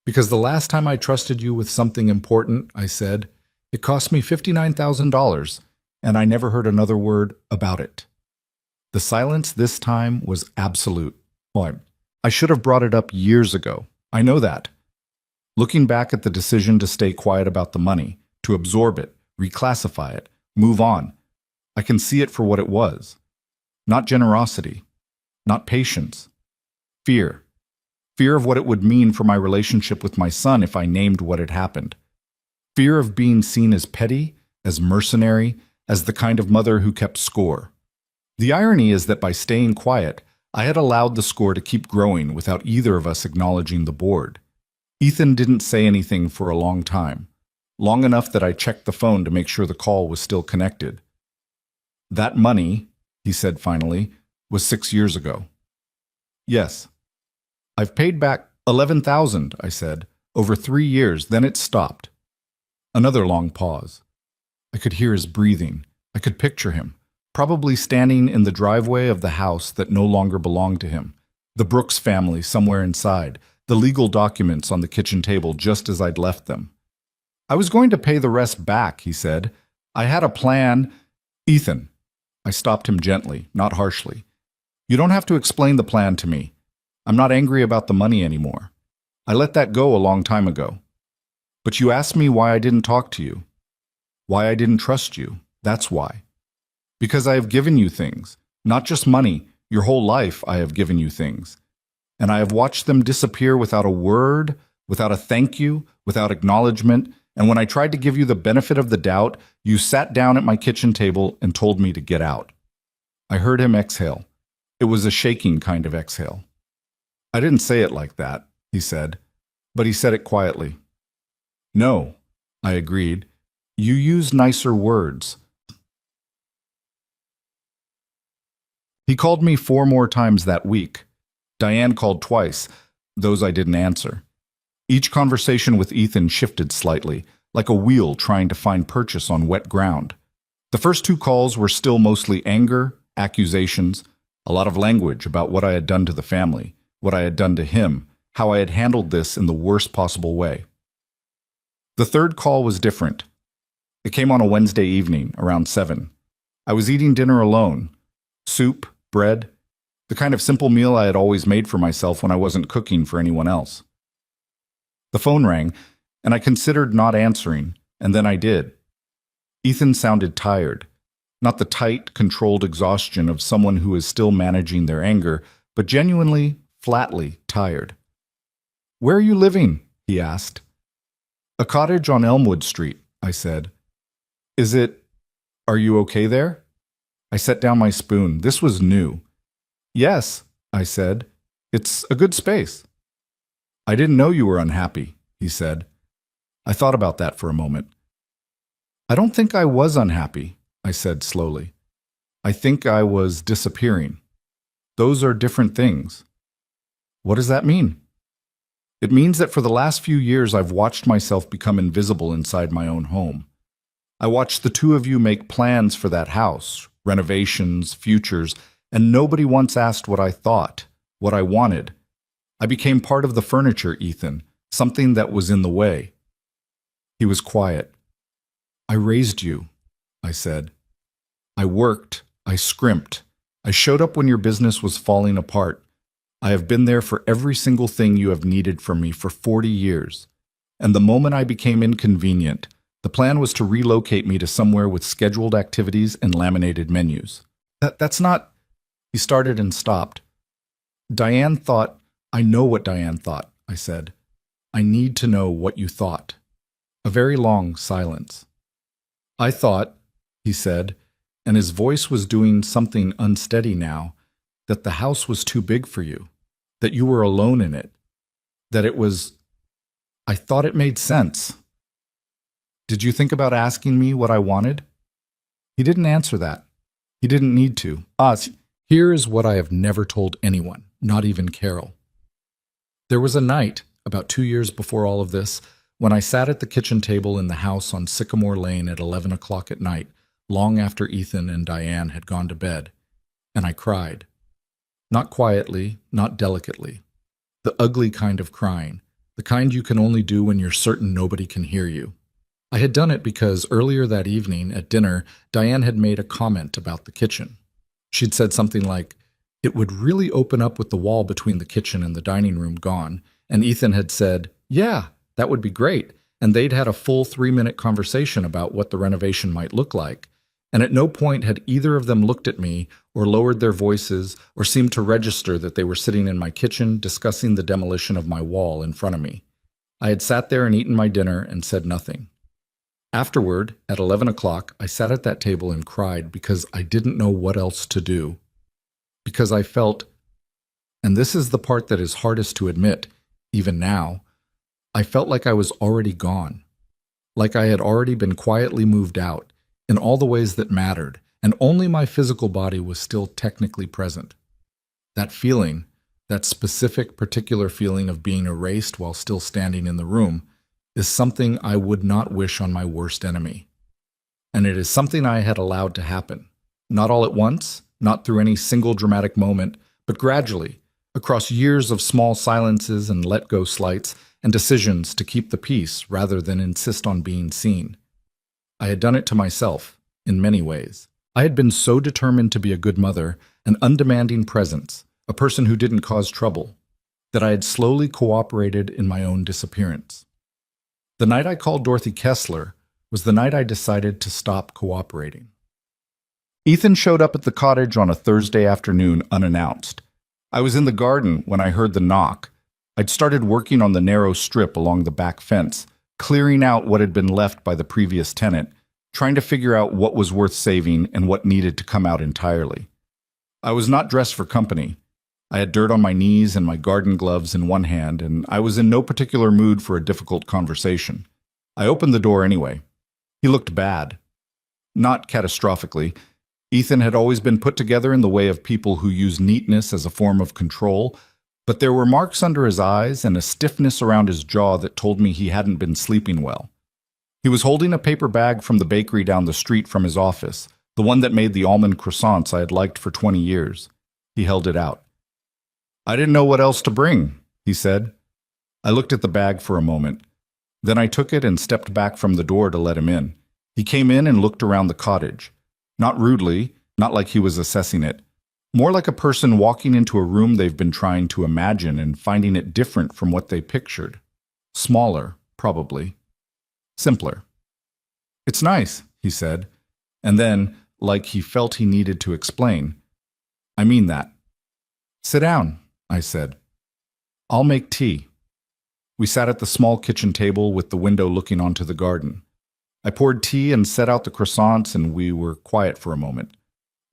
Because the last time I trusted you with something important, I said, it cost me $59,000, and I never heard another word about it. The silence this time was absolute. Well, I should have brought it up years ago. I know that. Looking back at the decision to stay quiet about the money, to absorb it, reclassify it, move on, I can see it for what it was. Not generosity, not patience. Fear. Fear of what it would mean for my relationship with my son if I named what had happened. Fear of being seen as petty, as mercenary, as the kind of mother who kept score. The irony is that by staying quiet, I had allowed the score to keep growing without either of us acknowledging the board. Ethan didn't say anything for a long time, long enough that I checked the phone to make sure the call was still connected. That money, he said finally, was 6 years ago. Yes. I've paid back $11,000, I said, over 3 years, then it stopped. Another long pause. I could hear his breathing. I could picture him, probably standing in the driveway of the house that no longer belonged to him, the Brooks family somewhere inside, the legal documents on the kitchen table just as I'd left them. I was going to pay the rest back, he said. I had a plan. Ethan. I stopped him gently, not harshly. You don't have to explain the plan to me. I'm not angry about the money anymore. I let that go a long time ago. But you asked me why I didn't talk to you. Why I didn't trust you. That's why. Because I have given you things. Not just money. Your whole life I have given you things. And I have watched them disappear without a word, without a thank you, without acknowledgement. And when I tried to give you the benefit of the doubt, you sat down at my kitchen table and told me to get out. I heard him exhale. It was a shaking kind of exhale. I didn't say it like that, he said, but he said it quietly. No, I agreed. You use nicer words. He called me 4 more times that week. Diane called twice. Those I didn't answer. Each conversation with Ethan shifted slightly, like a wheel trying to find purchase on wet ground. The first 2 calls were still mostly anger, accusations, a lot of language about what I had done to the family, what I had done to him, how I had handled this in the worst possible way. The third call was different. It came on a Wednesday evening, around 7. I was eating dinner alone. Soup, bread, the kind of simple meal I had always made for myself when I wasn't cooking for anyone else. The phone rang, and I considered not answering, and then I did. Ethan sounded tired. Not the tight, controlled exhaustion of someone who is still managing their anger, but genuinely, flatly tired. Where are you living? He asked. A cottage on Elmwood Street, I said. Are you okay there? I set down my spoon. This was new. Yes, I said. It's a good space. I didn't know you were unhappy, he said. I thought about that for a moment. I don't think I was unhappy, I said slowly. I think I was disappearing. Those are different things. What does that mean? It means that for the last few years I've watched myself become invisible inside my own home. I watched the 2 of you make plans for that house, renovations, futures, and nobody once asked what I thought, what I wanted. I became part of the furniture, Ethan, something that was in the way. He was quiet. I raised you, I said. I worked, I scrimped. I showed up when your business was falling apart. I have been there for every single thing you have needed from me for 40 years. And the moment I became inconvenient, the plan was to relocate me to somewhere with scheduled activities and laminated menus. That's not... He started and stopped. Diane thought... I know what Diane thought, I said. I need to know what you thought. A very long silence. I thought, he said, and his voice was doing something unsteady now, that the house was too big for you, that you were alone in it, that it was. I thought it made sense. Did you think about asking me what I wanted? He didn't answer that. He didn't need to. Here is what I have never told anyone, not even Carol. There was a night, about 2 years before all of this, when I sat at the kitchen table in the house on Sycamore Lane at 11 o'clock at night, long after Ethan and Diane had gone to bed, and I cried. Not quietly, not delicately. The ugly kind of crying, the kind you can only do when you're certain nobody can hear you. I had done it because earlier that evening at dinner, Diane had made a comment about the kitchen. She'd said something like, "It would really open up with the wall between the kitchen and the dining room gone," and Ethan had said, "Yeah, that would be great," and they'd had a full 3-minute conversation about what the renovation might look like, and at no point had either of them looked at me or lowered their voices or seemed to register that they were sitting in my kitchen discussing the demolition of my wall in front of me. I had sat there and eaten my dinner and said nothing. Afterward, at 11 o'clock, I sat at that table and cried because I didn't know what else to do. Because I felt, and this is the part that is hardest to admit, even now, I felt like I was already gone. Like I had already been quietly moved out, in all the ways that mattered, and only my physical body was still technically present. That feeling, that specific, particular feeling of being erased while still standing in the room, is something I would not wish on my worst enemy. And it is something I had allowed to happen, not all at once, not through any single dramatic moment, but gradually, across years of small silences and let-go slights and decisions to keep the peace rather than insist on being seen. I had done it to myself, in many ways. I had been so determined to be a good mother, an undemanding presence, a person who didn't cause trouble, that I had slowly cooperated in my own disappearance. The night I called Dorothy Kessler was the night I decided to stop cooperating. Ethan showed up at the cottage on a Thursday afternoon unannounced. I was in the garden when I heard the knock. I'd started working on the narrow strip along the back fence, clearing out what had been left by the previous tenant, trying to figure out what was worth saving and what needed to come out entirely. I was not dressed for company. I had dirt on my knees and my garden gloves in one hand, and I was in no particular mood for a difficult conversation. I opened the door anyway. He looked bad. Not catastrophically. Ethan had always been put together in the way of people who use neatness as a form of control, but there were marks under his eyes and a stiffness around his jaw that told me he hadn't been sleeping well. He was holding a paper bag from the bakery down the street from his office, the one that made the almond croissants I had liked for 20 years. He held it out. "I didn't know what else to bring," he said. I looked at the bag for a moment. Then I took it and stepped back from the door to let him in. He came in and looked around the cottage. Not rudely, not like he was assessing it. More like a person walking into a room they've been trying to imagine and finding it different from what they pictured. Smaller, probably. Simpler. "It's nice," he said. And then, like he felt he needed to explain, "I mean that." "Sit down," I said. "I'll make tea." We sat at the small kitchen table with the window looking onto the garden. I poured tea and set out the croissants, and we were quiet for a moment.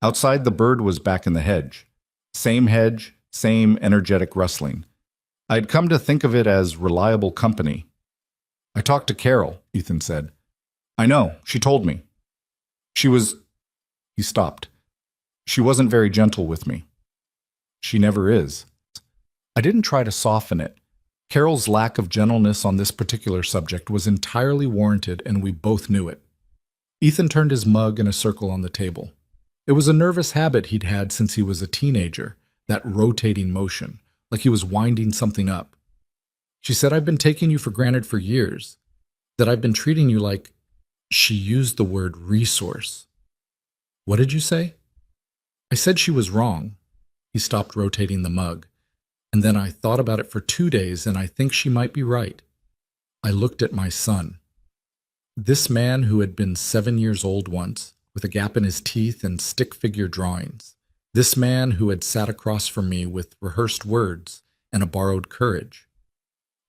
Outside, the bird was back in the hedge. Same hedge, same energetic rustling. I had come to think of it as reliable company. "I talked to Carol," Ethan said. "I know, she told me." "She was—" He stopped. "She wasn't very gentle with me." "She never is." I didn't try to soften it. Carol's lack of gentleness on this particular subject was entirely warranted, and we both knew it. Ethan turned his mug in a circle on the table. It was a nervous habit he'd had since he was a teenager, that rotating motion, like he was winding something up. "She said I've been taking you for granted for years, that I've been treating you like—" She used the word resource. "What did you say?" I said she was wrong. He stopped rotating the mug. And then I thought about it for 2 days, and I think she might be right. I looked at my son. This man who had been 7 years old once, with a gap in his teeth and stick figure drawings. This man who had sat across from me with rehearsed words and a borrowed courage.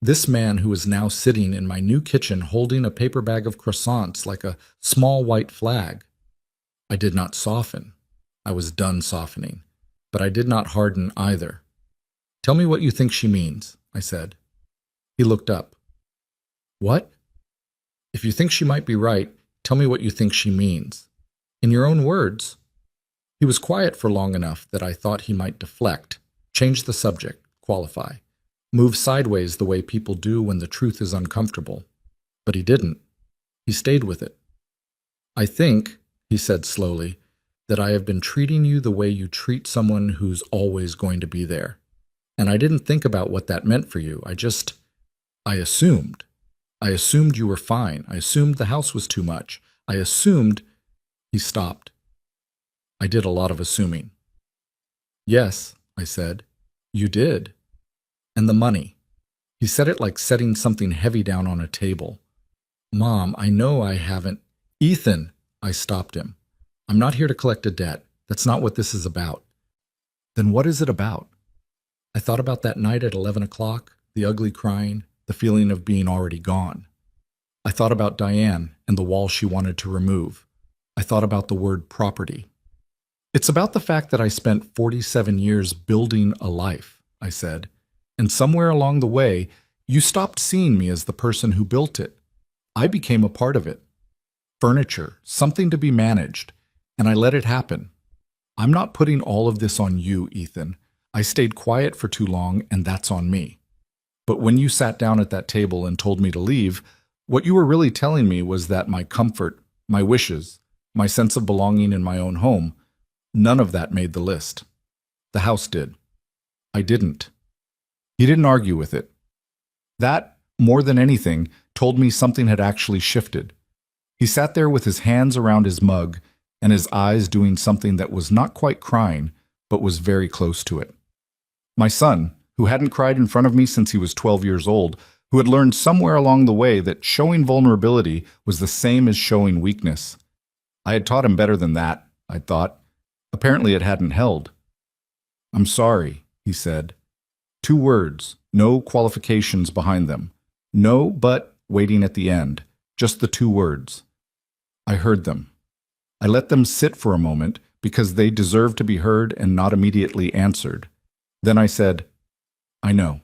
This man who was now sitting in my new kitchen holding a paper bag of croissants like a small white flag. I did not soften. I was done softening. But I did not harden either. "Tell me what you think she means," I said. He looked up. "What?" "If you think she might be right, tell me what you think she means. In your own words." He was quiet for long enough that I thought he might deflect, change the subject, qualify, move sideways the way people do when the truth is uncomfortable. But he didn't. He stayed with it. "I think," he said slowly, "that I have been treating you the way you treat someone who's always going to be there. And I didn't think about what that meant for you. I assumed. I assumed you were fine. I assumed the house was too much. I assumed—" He stopped. "I did a lot of assuming." "Yes," I said, "you did. And the money." He said it like setting something heavy down on a table. "Mom, I know I haven't—" "Ethan," I stopped him. "I'm not here to collect a debt. That's not what this is about." "Then what is it about?" I thought about that night at 11 o'clock, the ugly crying, the feeling of being already gone. I thought about Diane and the wall she wanted to remove. I thought about the word property. "It's about the fact that I spent 47 years building a life," I said, "and somewhere along the way, you stopped seeing me as the person who built it. I became a part of it. Furniture, something to be managed, and I let it happen. I'm not putting all of this on you, Ethan. I stayed quiet for too long, and that's on me. But when you sat down at that table and told me to leave, what you were really telling me was that my comfort, my wishes, my sense of belonging in my own home, none of that made the list. The house did. I didn't." He didn't argue with it. That, more than anything, told me something had actually shifted. He sat there with his hands around his mug and his eyes doing something that was not quite crying, but was very close to it. My son, who hadn't cried in front of me since he was 12 years old, who had learned somewhere along the way that showing vulnerability was the same as showing weakness. I had taught him better than that, I thought. Apparently it hadn't held. "I'm sorry," he said. 2 words, no qualifications behind them. No, but waiting at the end. Just the 2 words. I heard them. I let them sit for a moment because they deserved to be heard and not immediately answered. Then I said, "I know."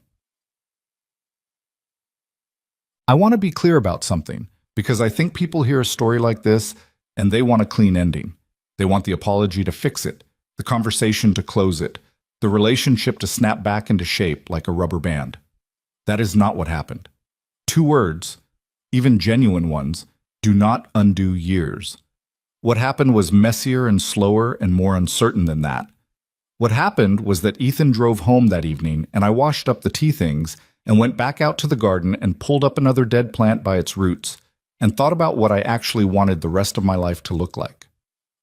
I want to be clear about something, because I think people hear a story like this and they want a clean ending. They want the apology to fix it, the conversation to close it, the relationship to snap back into shape like a rubber band. That is not what happened. 2 words, even genuine ones, do not undo years. What happened was messier and slower and more uncertain than that. What happened was that Ethan drove home that evening and I washed up the tea things and went back out to the garden and pulled up another dead plant by its roots and thought about what I actually wanted the rest of my life to look like.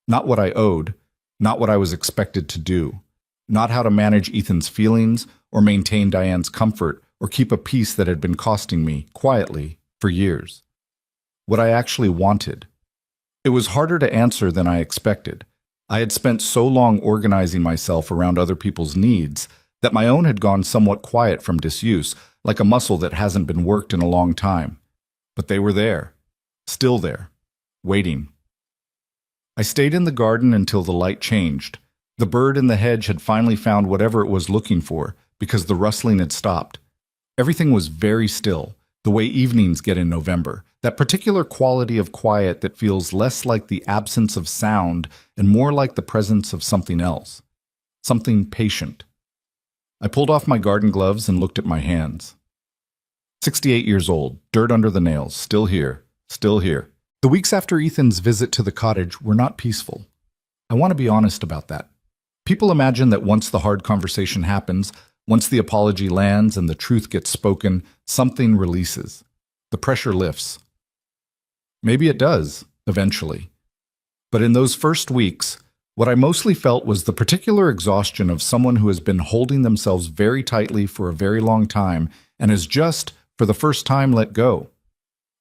Not what I owed, not what I was expected to do, not how to manage Ethan's feelings or maintain Diane's comfort or keep a peace that had been costing me, quietly, for years. What I actually wanted. It was harder to answer than I expected. I had spent so long organizing myself around other people's needs that my own had gone somewhat quiet from disuse, like a muscle that hasn't been worked in a long time. But they were there, still there, waiting. I stayed in the garden until the light changed. The bird in the hedge had finally found whatever it was looking for, because the rustling had stopped. Everything was very still, the way evenings get in November, that particular quality of quiet that feels less like the absence of sound and more like the presence of something else, something patient. I pulled off my garden gloves and looked at my hands. 68 years old, dirt under the nails, still here, still here. The weeks after Ethan's visit to the cottage were not peaceful. I want to be honest about that. People imagine that once the hard conversation happens, once the apology lands and the truth gets spoken, something releases. The pressure lifts. Maybe it does, eventually. But in those first weeks, what I mostly felt was the particular exhaustion of someone who has been holding themselves very tightly for a very long time and has just, for the first time, let go.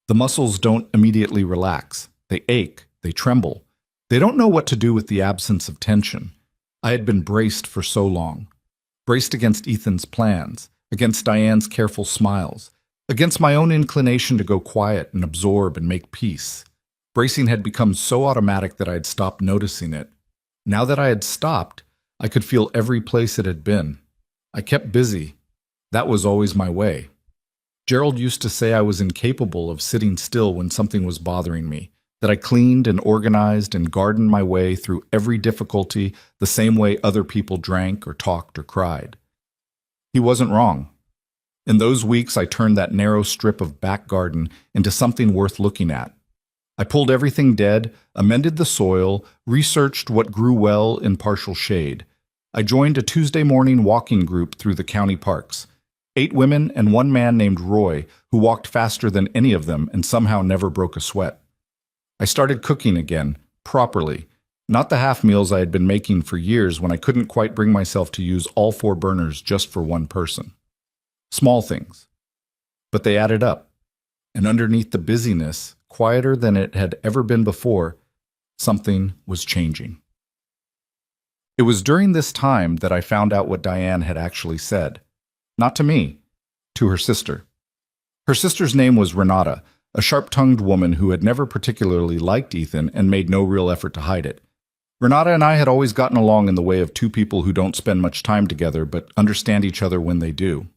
The muscles don't immediately relax. They ache. They tremble. They don't know what to do with the absence of tension. I had been braced for so long. Braced against Ethan's plans, against Diane's careful smiles, Against my own inclination to go quiet and absorb and make peace. Bracing had become so automatic that I had stopped noticing it. Now that I had stopped, I could feel every place it had been. I kept busy. That was always my way. Gerald used to say I was incapable of sitting still when something was bothering me, that I cleaned and organized and gardened my way through every difficulty the same way other people drank or talked or cried. He wasn't wrong. In those weeks, I turned that narrow strip of back garden into something worth looking at. I pulled everything dead, amended the soil, researched what grew well in partial shade. I joined a Tuesday morning walking group through the county parks. 8 women and 1 man named Roy, who walked faster than any of them and somehow never broke a sweat. I started cooking again, properly, not the half meals I had been making for years when I couldn't quite bring myself to use all 4 burners just for one person. Small things. But they added up. And underneath the busyness, quieter than it had ever been before, something was changing. It was during this time that I found out what Diane had actually said. Not to me, to her sister. Her sister's name was Renata, a sharp-tongued woman who had never particularly liked Ethan and made no real effort to hide it. Renata and I had always gotten along in the way of 2 people who don't spend much time together but understand each other when they do.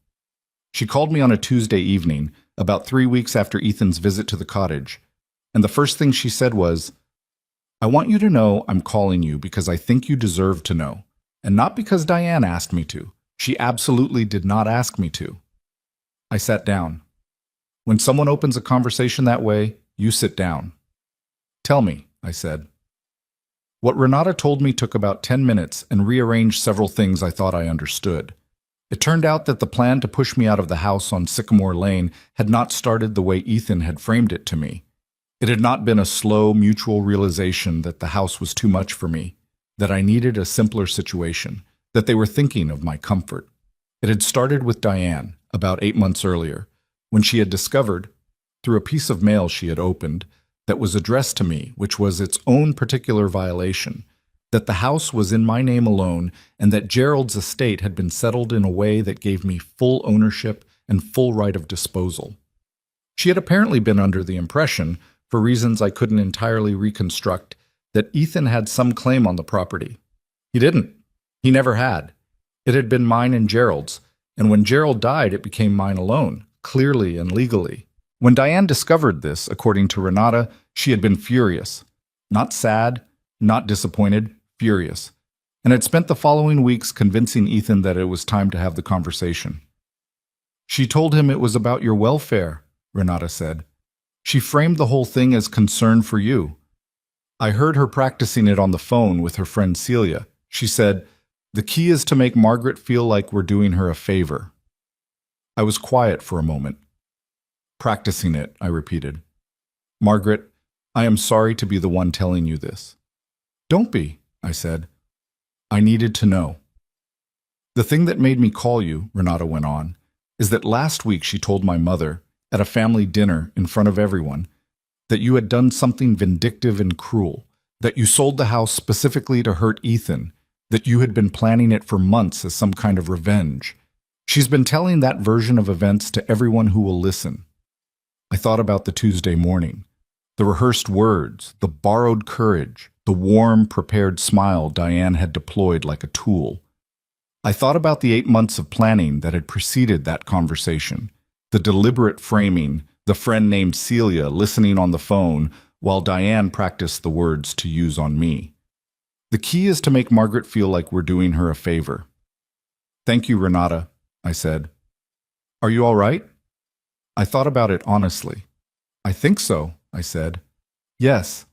She called me on a Tuesday evening, about 3 weeks after Ethan's visit to the cottage, and the first thing she said was, "I want you to know I'm calling you because I think you deserve to know, and not because Diane asked me to. She absolutely did not ask me to." I sat down. When someone opens a conversation that way, you sit down. "Tell me," I said. What Renata told me took about 10 minutes and rearranged several things I thought I understood. It turned out that the plan to push me out of the house on Sycamore Lane had not started the way Ethan had framed it to me. It had not been a slow, mutual realization that the house was too much for me, that I needed a simpler situation, that they were thinking of my comfort. It had started with Diane, about 8 months earlier, when she had discovered, through a piece of mail she had opened, that was addressed to me, which was its own particular violation, that the house was in my name alone, and that Gerald's estate had been settled in a way that gave me full ownership and full right of disposal. She had apparently been under the impression, for reasons I couldn't entirely reconstruct, that Ethan had some claim on the property. He didn't. He never had. It had been mine and Gerald's, and when Gerald died, it became mine alone, clearly and legally. When Diane discovered this, according to Renata, she had been furious. Not sad, not disappointed, furious, and had spent the following weeks convincing Ethan that it was time to have the conversation. "She told him it was about your welfare," Renata said. "She framed the whole thing as concern for you. I heard her practicing it on the phone with her friend Celia. She said, 'The key is to make Margaret feel like we're doing her a favor.'" I was quiet for a moment. "Practicing it," I repeated. "Margaret, I am sorry to be the one telling you this." "Don't be," I said. "I needed to know." "The thing that made me call you," Renata went on, "is that last week she told my mother, at a family dinner in front of everyone, that you had done something vindictive and cruel, that you sold the house specifically to hurt Ethan, that you had been planning it for months as some kind of revenge. She's been telling that version of events to everyone who will listen." I thought about the Tuesday morning, the rehearsed words, the borrowed courage, the warm, prepared smile Diane had deployed like a tool. I thought about the 8 months of planning that had preceded that conversation, the deliberate framing, the friend named Celia listening on the phone while Diane practiced the words to use on me. "The key is to make Margaret feel like we're doing her a favor." "Thank you, Renata," I said. "Are you all right?" I thought about it honestly. "I think so," I said. "Yes,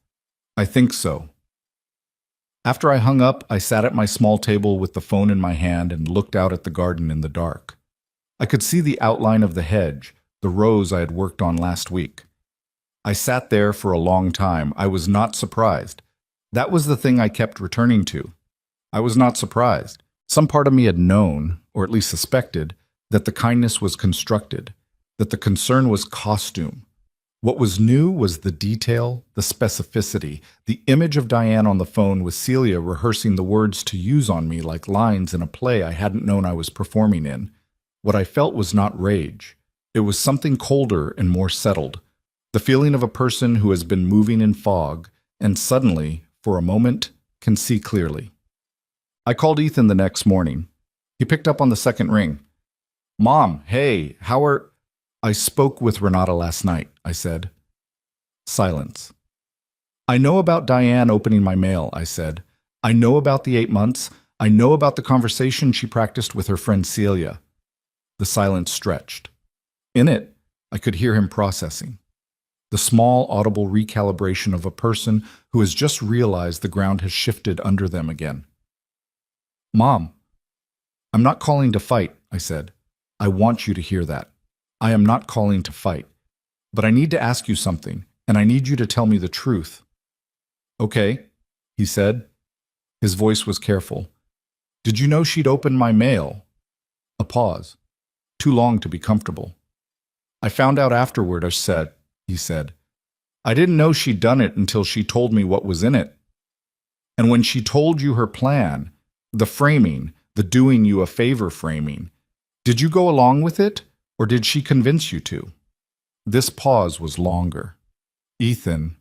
I think so." After I hung up, I sat at my small table with the phone in my hand and looked out at the garden in the dark. I could see the outline of the hedge, the rows I had worked on last week. I sat there for a long time. I was not surprised. That was the thing I kept returning to. I was not surprised. Some part of me had known, or at least suspected, that the kindness was constructed, that the concern was costume. What was new was the detail, the specificity, the image of Diane on the phone with Celia rehearsing the words to use on me like lines in a play I hadn't known I was performing in. What I felt was not rage. It was something colder and more settled, the feeling of a person who has been moving in fog and suddenly, for a moment, can see clearly. I called Ethan the next morning. He picked up on the second ring. "Mom, hey, how are—" "I spoke with Renata last night," I said. Silence. "I know about Diane opening my mail," I said. "I know about the 8 months. I know about the conversation she practiced with her friend Celia." The silence stretched. In it, I could hear him processing. The small, audible recalibration of a person who has just realized the ground has shifted under them again. "Mom, I'm not calling to fight," I said. "I want you to hear that. I am not calling to fight. But I need to ask you something, and I need you to tell me the truth." "Okay," he said. His voice was careful. "Did you know she'd opened my mail?" A pause. Too long to be comfortable. "I found out afterward," he said. "I didn't know she'd done it until she told me what was in it. And when she told you her plan, the framing, the doing you a favor framing, did you go along with it, or did she convince you to?" This pause was longer. "Ethan."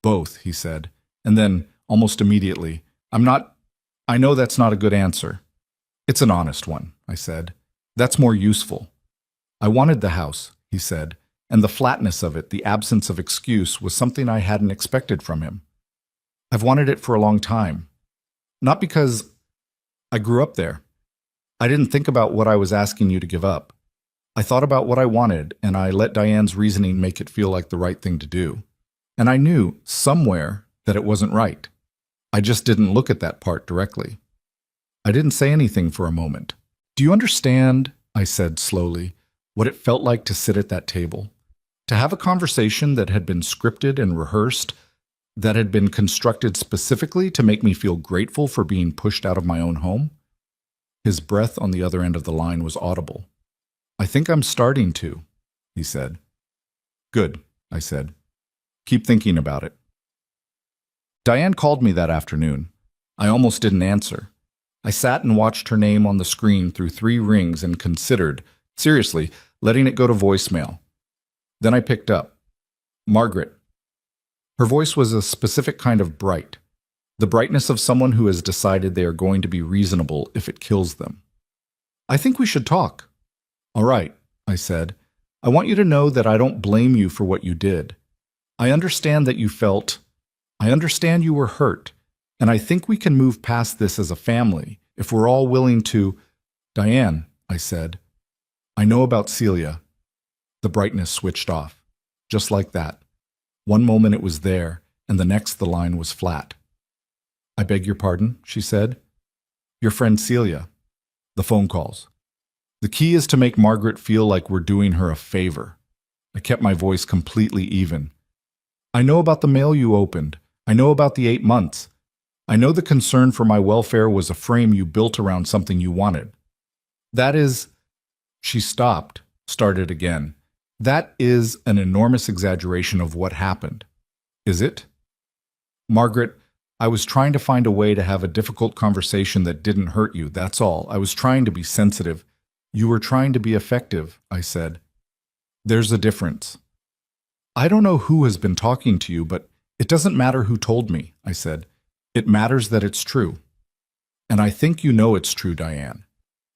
"Both," he said. And then, almost immediately, I know that's not a good answer." "It's an honest one," I said. "That's more useful." "I wanted the house," he said, and the flatness of it, the absence of excuse, was something I hadn't expected from him. "I've wanted it for a long time. Not because I grew up there. I didn't think about what I was asking you to give up. I thought about what I wanted, and I let Diane's reasoning make it feel like the right thing to do. And I knew, somewhere, that it wasn't right. I just didn't look at that part directly." I didn't say anything for a moment. "Do you understand," I said slowly, "what it felt like to sit at that table? To have a conversation that had been scripted and rehearsed, that had been constructed specifically to make me feel grateful for being pushed out of my own home?" His breath on the other end of the line was audible. "I think I'm starting to," he said. "Good," I said. "Keep thinking about it." Diane called me that afternoon. I almost didn't answer. I sat and watched her name on the screen through 3 rings and considered, seriously, letting it go to voicemail. Then I picked up. "Margaret." Her voice was a specific kind of bright, the brightness of someone who has decided they are going to be reasonable if it kills them. "I think we should talk." "All right," I said. "I want you to know that I don't blame you for what you did. I understand that you felt. I understand you were hurt, and I think we can move past this as a family if we're all willing to—" "Diane," I said, "I know about Celia." The brightness switched off, just like that. One moment it was there, and the next the line was flat. "I beg your pardon," she said. "Your friend Celia." "The phone calls. The key is to make Margaret feel like we're doing her a favor." I kept my voice completely even. "I know about the mail you opened. I know about the 8 months. I know the concern for my welfare was a frame you built around something you wanted. That is—" She stopped, started again. "That is an enormous exaggeration of what happened. Is it?" "Margaret, I was trying to find a way to have a difficult conversation that didn't hurt you, that's all. I was trying to be sensitive." "You were trying to be effective," I said. "There's a difference." "I don't know who has been talking to you, but it doesn't matter who told me," I said. "It matters that it's true. And I think you know it's true, Diane.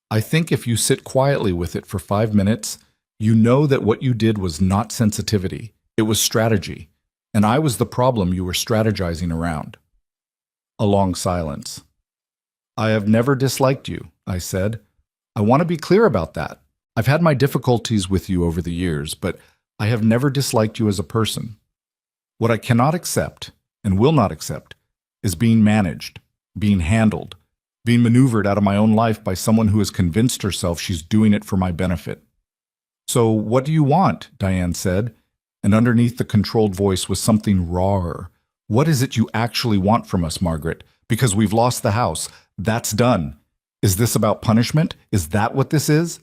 I think if you sit quietly with it for 5 minutes, you know that what you did was not sensitivity, it was strategy, and I was the problem you were strategizing around." A long silence. "I have never disliked you," I said. "I want to be clear about that. I've had my difficulties with you over the years, but I have never disliked you as a person. What I cannot accept, and will not accept, is being managed, being handled, being maneuvered out of my own life by someone who has convinced herself she's doing it for my benefit." "So what do you want?" Diane said, and underneath the controlled voice was something rawer. "What is it you actually want from us, Margaret? Because we've lost the house. That's done. Is this about punishment? Is that what this is?"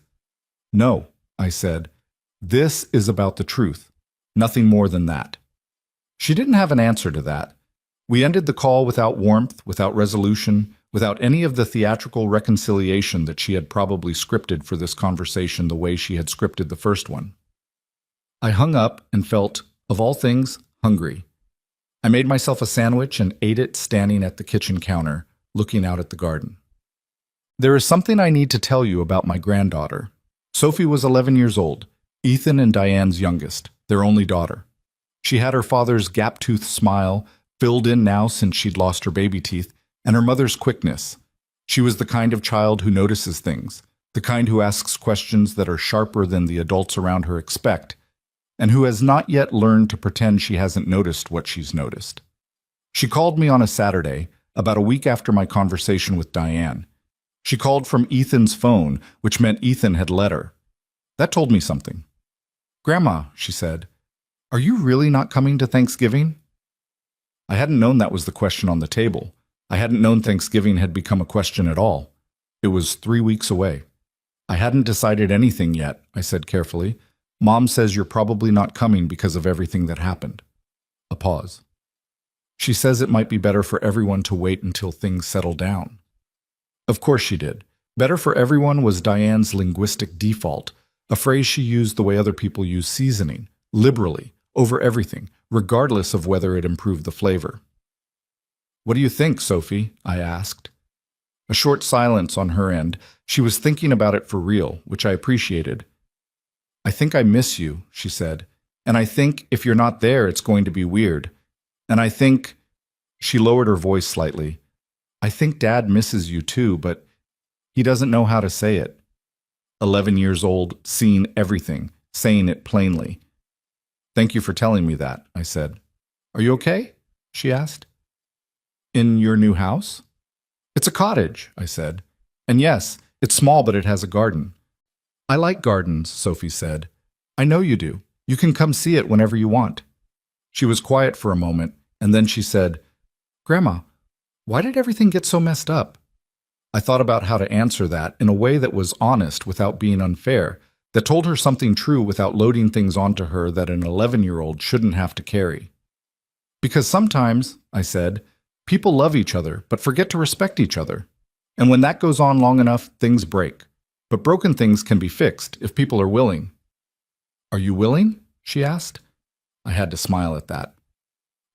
"No," I said. "This is about the truth. Nothing more than that." She didn't have an answer to that. We ended the call without warmth, without resolution, without any of the theatrical reconciliation that she had probably scripted for this conversation the way she had scripted the first one. I hung up and felt, of all things, hungry. I made myself a sandwich and ate it standing at the kitchen counter, looking out at the garden. There is something I need to tell you about my granddaughter. Sophie was 11 years old, Ethan and Diane's youngest, their only daughter. She had her father's gap-toothed smile, filled in now since she'd lost her baby teeth, and her mother's quickness. She was the kind of child who notices things, the kind who asks questions that are sharper than the adults around her expect, and who has not yet learned to pretend she hasn't noticed what she's noticed. She called me on a Saturday, about a week after my conversation with Diane. She called from Ethan's phone, which meant Ethan had let her. That told me something. "Grandma," she said, "are you really not coming to Thanksgiving?" I hadn't known that was the question on the table. I hadn't known Thanksgiving had become a question at all. It was 3 weeks away. "I hadn't decided anything yet," I said carefully. "Mom says you're probably not coming because of everything that happened." A pause. "She says it might be better for everyone to wait until things settle down." Of course she did. Better for everyone was Diane's linguistic default, a phrase she used the way other people use seasoning, liberally, over everything, regardless of whether it improved the flavor. "What do you think, Sophie?" I asked. A short silence on her end. She was thinking about it for real, which I appreciated. "I think I miss you," she said. "And I think if you're not there, it's going to be weird. And I think—" She lowered her voice slightly. "I think Dad misses you too, but he doesn't know how to say it." 11 years old, seeing everything, saying it plainly. "Thank you for telling me that," I said. "Are you okay?" she asked. "In your new house?" "It's a cottage," I said. "And yes, it's small, but it has a garden." "I like gardens," Sophie said. "I know you do. You can come see it whenever you want." She was quiet for a moment, and then she said, "Grandma, why did everything get so messed up?" I thought about how to answer that in a way that was honest without being unfair, that told her something true without loading things onto her that an 11-year-old shouldn't have to carry. "Because sometimes," I said, "people love each other but forget to respect each other. And when that goes on long enough, things break. But broken things can be fixed if people are willing." "Are you willing?" she asked. I had to smile at that.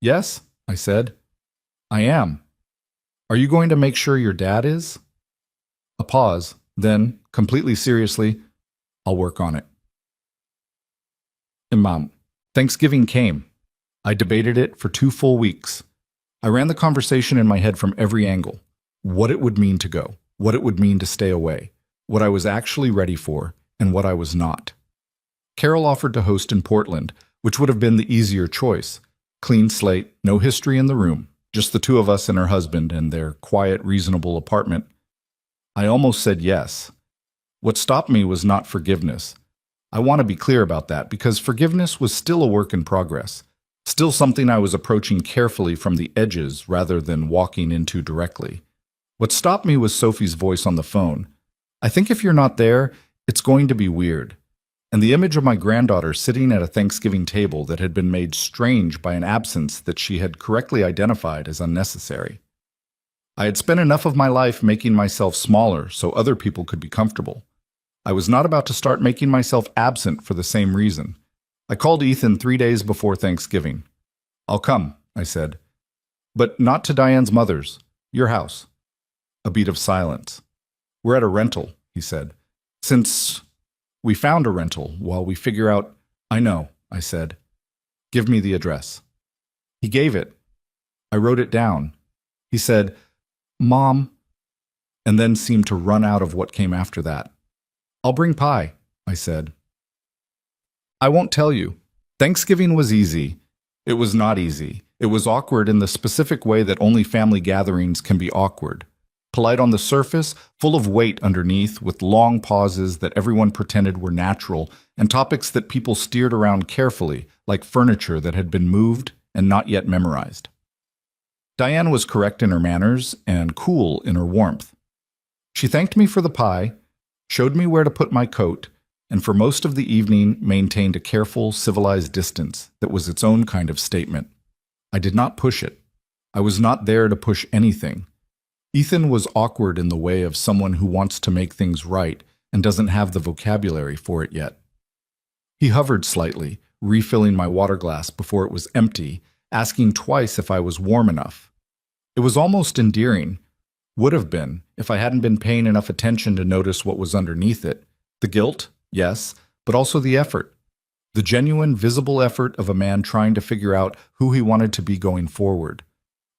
"Yes," I said. "I am. Are you going to make sure your dad is?" A pause, then, completely seriously, "I'll work on it." Imam. Thanksgiving came. I debated it for 2 full weeks. I ran the conversation in my head from every angle. What it would mean to go, what it would mean to stay away, what I was actually ready for, and what I was not. Carol offered to host in Portland, which would have been the easier choice. Clean slate, no history in the room, just the 2 of us and her husband and their quiet, reasonable apartment. I almost said yes. What stopped me was not forgiveness. I want to be clear about that because forgiveness was still a work in progress, still something I was approaching carefully from the edges rather than walking into directly. What stopped me was Sophie's voice on the phone. "I think if you're not there, it's going to be weird." And the image of my granddaughter sitting at a Thanksgiving table that had been made strange by an absence that she had correctly identified as unnecessary. I had spent enough of my life making myself smaller so other people could be comfortable. I was not about to start making myself absent for the same reason. I called Ethan 3 days before Thanksgiving. "I'll come," I said. "But not to Diane's mother's. Your house." A beat of silence. "We're at a rental," he said. "Since we found a rental while we figure out—" "I know," I said. "Give me the address." He gave it. I wrote it down. He said, "Mom," and then seemed to run out of what came after that. "I'll bring pie," I said. I won't tell you. Thanksgiving was easy. It was not easy. It was awkward in the specific way that only family gatherings can be awkward. Polite on the surface, full of weight underneath, with long pauses that everyone pretended were natural, and topics that people steered around carefully, like furniture that had been moved and not yet memorized. Diane was correct in her manners and cool in her warmth. She thanked me for the pie, showed me where to put my coat, and for most of the evening maintained a careful, civilized distance that was its own kind of statement. I did not push it. I was not there to push anything. Ethan was awkward in the way of someone who wants to make things right and doesn't have the vocabulary for it yet. He hovered slightly, refilling my water glass before it was empty, asking twice if I was warm enough. It was almost endearing. Would have been if I hadn't been paying enough attention to notice what was underneath it. The guilt, yes, but also the effort. The genuine, visible effort of a man trying to figure out who he wanted to be going forward.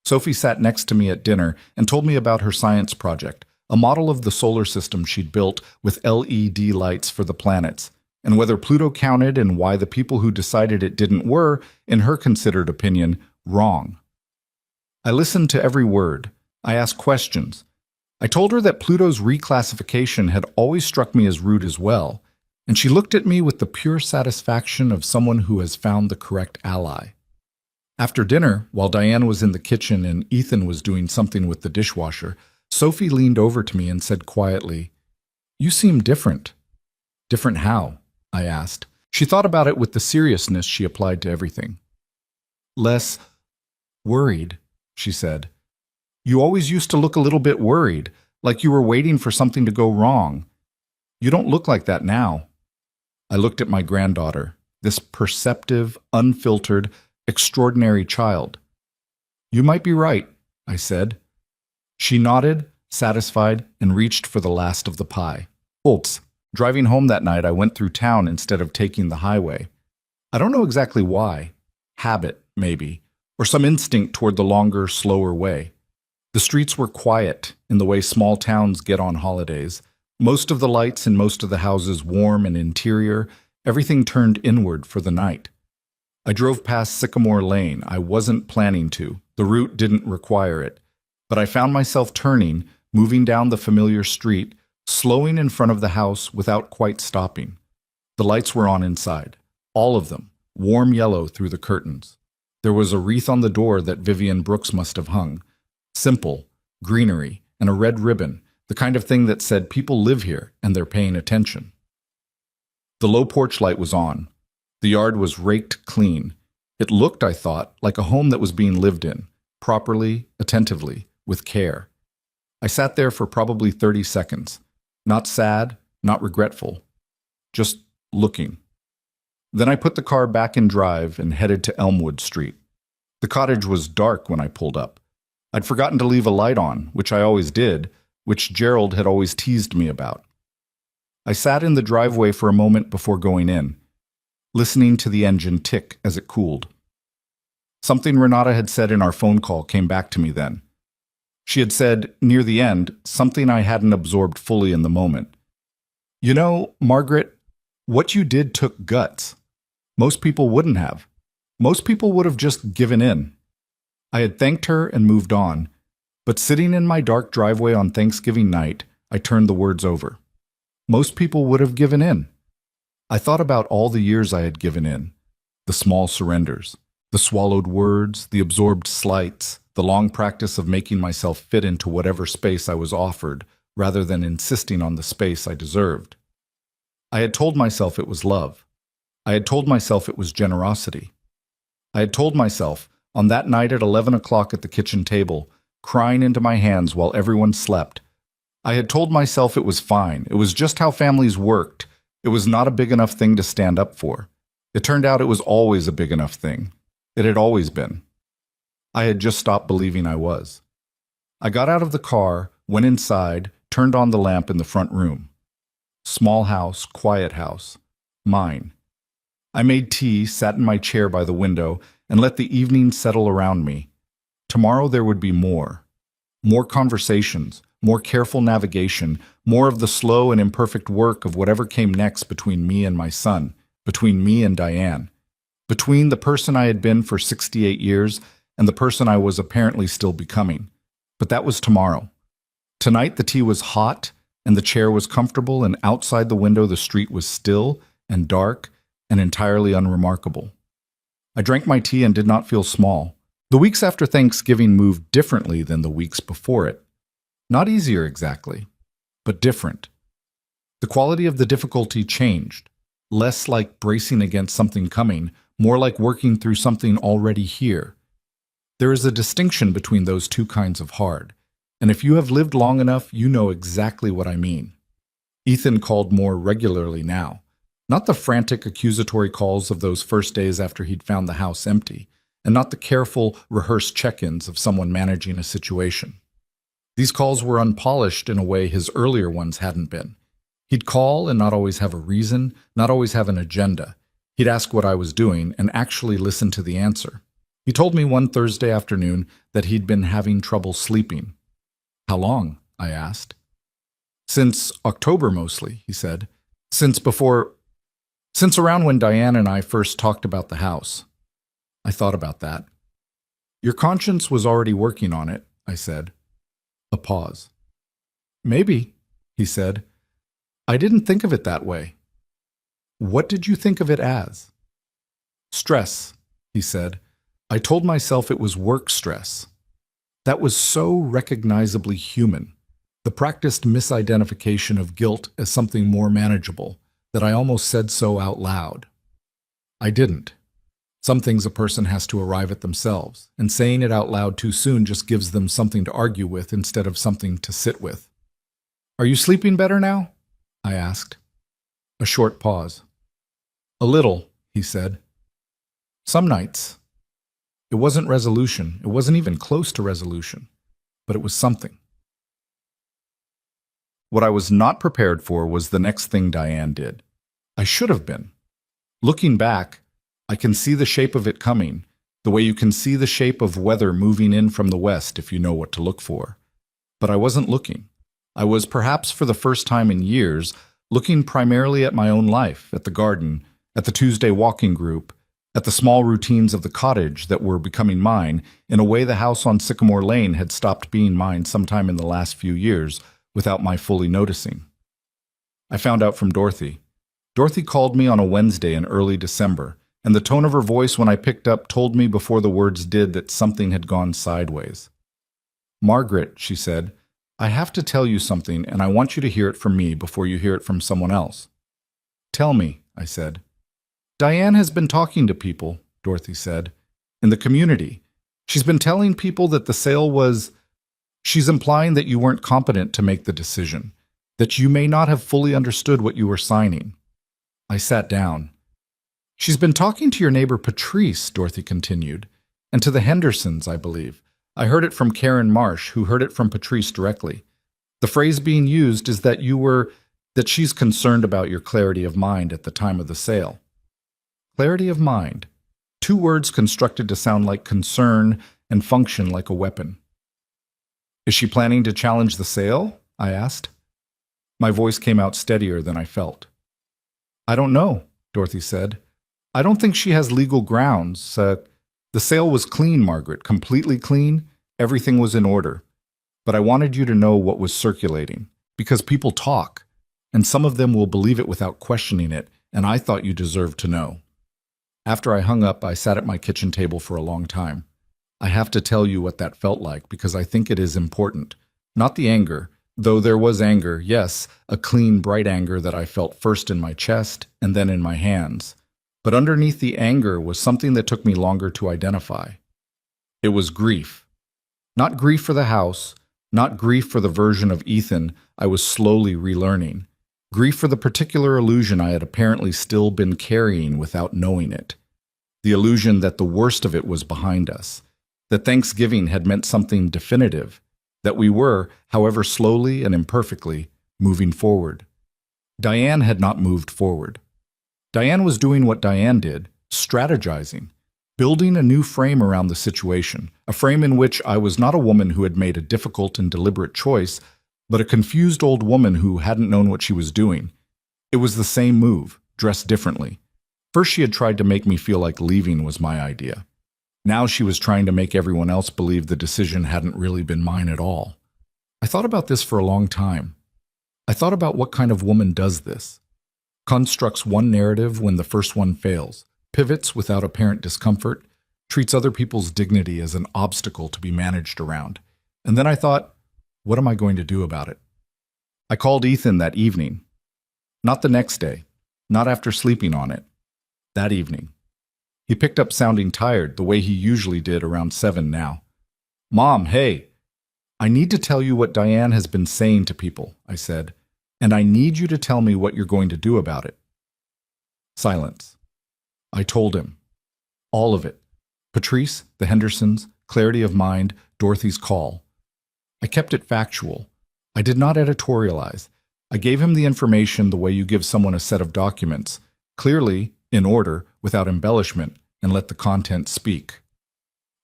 Sophie sat next to me at dinner and told me about her science project, a model of the solar system she'd built with LED lights for the planets, and whether Pluto counted and why the people who decided it didn't were, in her considered opinion, wrong. I listened to every word. I asked questions. I told her that Pluto's reclassification had always struck me as rude as well, and she looked at me with the pure satisfaction of someone who has found the correct ally. After dinner, while Diane was in the kitchen and Ethan was doing something with the dishwasher, Sophie leaned over to me and said quietly, "You seem different." "Different how?" I asked. She thought about it with the seriousness she applied to everything. "Less worried," she said. "You always used to look a little bit worried, like you were waiting for something to go wrong. You don't look like that now." I looked at my granddaughter, this perceptive, unfiltered, extraordinary child. "You might be right," I said. She nodded, satisfied, and reached for the last of the pie. Oops. Driving home that night, I went through town instead of taking the highway. I don't know exactly why. Habit, maybe, or some instinct toward the longer, slower way. The streets were quiet, in the way small towns get on holidays. Most of the lights in most of the houses warm and interior, everything turned inward for the night. I drove past Sycamore Lane. I wasn't planning to. The route didn't require it. But I found myself turning, moving down the familiar street, slowing in front of the house without quite stopping. The lights were on inside. All of them, warm yellow through the curtains. There was a wreath on the door that Vivian Brooks must have hung. Simple, greenery, and a red ribbon, the kind of thing that said people live here and they're paying attention. The low porch light was on. The yard was raked clean. It looked, I thought, like a home that was being lived in, properly, attentively, with care. I sat there for probably 30 seconds, not sad, not regretful, just looking. Then I put the car back in drive and headed to Elmwood Street. The cottage was dark when I pulled up. I'd forgotten to leave a light on, which I always did, which Gerald had always teased me about. I sat in the driveway for a moment before going in, listening to the engine tick as it cooled. Something Renata had said in our phone call came back to me then. She had said, near the end, something I hadn't absorbed fully in the moment. "You know, Margaret, what you did took guts. Most people wouldn't have. Most people would have just given in." I had thanked her and moved on, but sitting in my dark driveway on Thanksgiving night, I turned the words over. Most people would have given in. I thought about all the years I had given in, the small surrenders, the swallowed words, the absorbed slights, the long practice of making myself fit into whatever space I was offered, rather than insisting on the space I deserved. I had told myself it was love. I had told myself it was generosity. I had told myself, on that night at 11 o'clock at the kitchen table, crying into my hands while everyone slept, I had told myself it was fine. It was just how families worked. It was not a big enough thing to stand up for. It turned out it was always a big enough thing. It had always been. I had just stopped believing I was. I got out of the car, went inside, turned on the lamp in the front room. Small house, quiet house. Mine. I made tea, sat in my chair by the window, and let the evening settle around me. Tomorrow there would be more. More conversations, more careful navigation, more of the slow and imperfect work of whatever came next between me and my son, between me and Diane, between the person I had been for 68 years and the person I was apparently still becoming. But that was tomorrow. Tonight the tea was hot, and the chair was comfortable, and outside the window the street was still and dark and entirely unremarkable. I drank my tea and did not feel small. The weeks after Thanksgiving moved differently than the weeks before it. Not easier exactly, but different. The quality of the difficulty changed, less like bracing against something coming, more like working through something already here. There is a distinction between those two kinds of hard. And if you have lived long enough, you know exactly what I mean. Ethan called more regularly now. Not the frantic accusatory calls of those first days after he'd found the house empty, and not the careful, rehearsed check-ins of someone managing a situation. These calls were unpolished in a way his earlier ones hadn't been. He'd call and not always have a reason, not always have an agenda. He'd ask what I was doing and actually listen to the answer. He told me one Thursday afternoon that he'd been having trouble sleeping. "How long?" I asked. "Since October mostly," he said. Since around when Diane and I first talked about the house." I thought about that. "Your conscience was already working on it," I said. A pause. "Maybe," he said. "I didn't think of it that way." "What did you think of it as?" "Stress," he said. "I told myself it was work stress." That was so recognizably human, the practiced misidentification of guilt as something more manageable, that I almost said so out loud. I didn't. Some things a person has to arrive at themselves, and saying it out loud too soon just gives them something to argue with instead of something to sit with. "Are you sleeping better now?" I asked. A short pause. "A little," he said. "Some nights." It wasn't resolution. It wasn't even close to resolution. But it was something. What I was not prepared for was the next thing Diane did. I should have been. Looking back, I can see the shape of it coming, the way you can see the shape of weather moving in from the west if you know what to look for. But I wasn't looking. I was, perhaps for the first time in years, looking primarily at my own life, at the garden, at the Tuesday walking group, at the small routines of the cottage that were becoming mine, in a way the house on Sycamore Lane had stopped being mine sometime in the last few years, without my fully noticing. I found out from Dorothy. Dorothy called me on a Wednesday in early December, and the tone of her voice when I picked up told me before the words did that something had gone sideways. "Margaret," she said, "I have to tell you something, and I want you to hear it from me before you hear it from someone else." "Tell me," I said. "Diane has been talking to people," Dorothy said, "in the community. She's been telling people that the sale was... She's implying that you weren't competent to make the decision, that you may not have fully understood what you were signing." I sat down. "She's been talking to your neighbor Patrice," Dorothy continued, "and to the Hendersons, I believe. I heard it from Karen Marsh, who heard it from Patrice directly. The phrase being used is that she's concerned about your clarity of mind at the time of the sale." Clarity of mind. Two words constructed to sound like concern and function like a weapon. "Is she planning to challenge the sale?" I asked. My voice came out steadier than I felt. "I don't know," Dorothy said. "I don't think she has legal grounds. The sale was clean, Margaret, completely clean. Everything was in order. But I wanted you to know what was circulating, because people talk, and some of them will believe it without questioning it, and I thought you deserved to know." After I hung up, I sat at my kitchen table for a long time. I have to tell you what that felt like, because I think it is important. Not the anger, though there was anger, yes, a clean, bright anger that I felt first in my chest and then in my hands. But underneath the anger was something that took me longer to identify. It was grief. Not grief for the house, not grief for the version of Ethan I was slowly relearning. Grief for the particular illusion I had apparently still been carrying without knowing it. The illusion that the worst of it was behind us. That Thanksgiving had meant something definitive. That we were, however slowly and imperfectly, moving forward. Diane had not moved forward. Diane was doing what Diane did, strategizing, building a new frame around the situation, a frame in which I was not a woman who had made a difficult and deliberate choice, but a confused old woman who hadn't known what she was doing. It was the same move, dressed differently. First she had tried to make me feel like leaving was my idea. Now she was trying to make everyone else believe the decision hadn't really been mine at all. I thought about this for a long time. I thought about what kind of woman does this. Constructs one narrative when the first one fails, pivots without apparent discomfort, treats other people's dignity as an obstacle to be managed around. And then I thought, what am I going to do about it? I called Ethan that evening. Not the next day, not after sleeping on it. That evening. He picked up sounding tired, the way he usually did around 7 now. "Mom, hey." I need to tell you what Diane has been saying to people, I said, and I need you to tell me what you're going to do about it. Silence. I told him. All of it. Patrice, the Hendersons, clarity of mind, Dorothy's call. I kept it factual. I did not editorialize. I gave him the information the way you give someone a set of documents, clearly, in order, without embellishment, and let the content speak.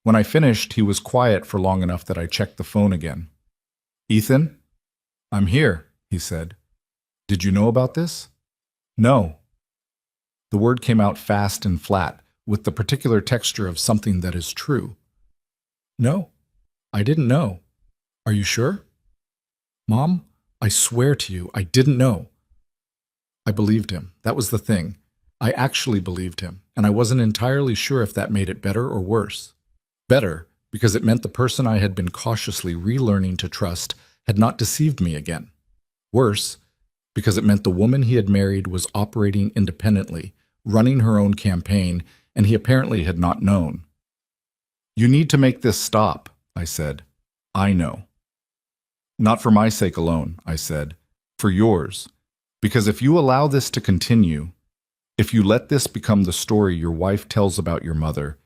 When I finished, he was quiet for long enough that I checked the phone again. Ethan? I'm here, he said. Did you know about this? No. The word came out fast and flat, with the particular texture of something that is true. No, I didn't know. Are you sure? Mom, I swear to you, I didn't know. I believed him. That was the thing. I actually believed him, and I wasn't entirely sure if that made it better or worse. Better, because it meant the person I had been cautiously relearning to trust had not deceived me again. Worse, because it meant the woman he had married was operating independently, running her own campaign, and he apparently had not known. You need to make this stop, I said. I know. Not for my sake alone, I said. For yours. Because if you allow this to continue, if you let this become the story your wife tells about your mother,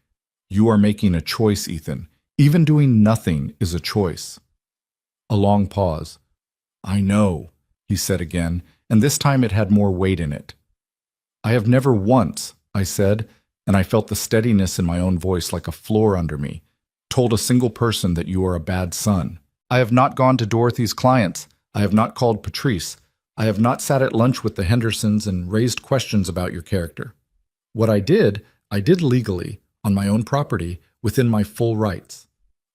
you are making a choice, Ethan. Even doing nothing is a choice. A long pause. I know, he said again, and this time it had more weight in it. I have never once, I said, and I felt the steadiness in my own voice like a floor under me, told a single person that you are a bad son. I have not gone to Dorothy's clients. I have not called Patrice. I have not sat at lunch with the Hendersons and raised questions about your character. What I did legally, on my own property, within my full rights.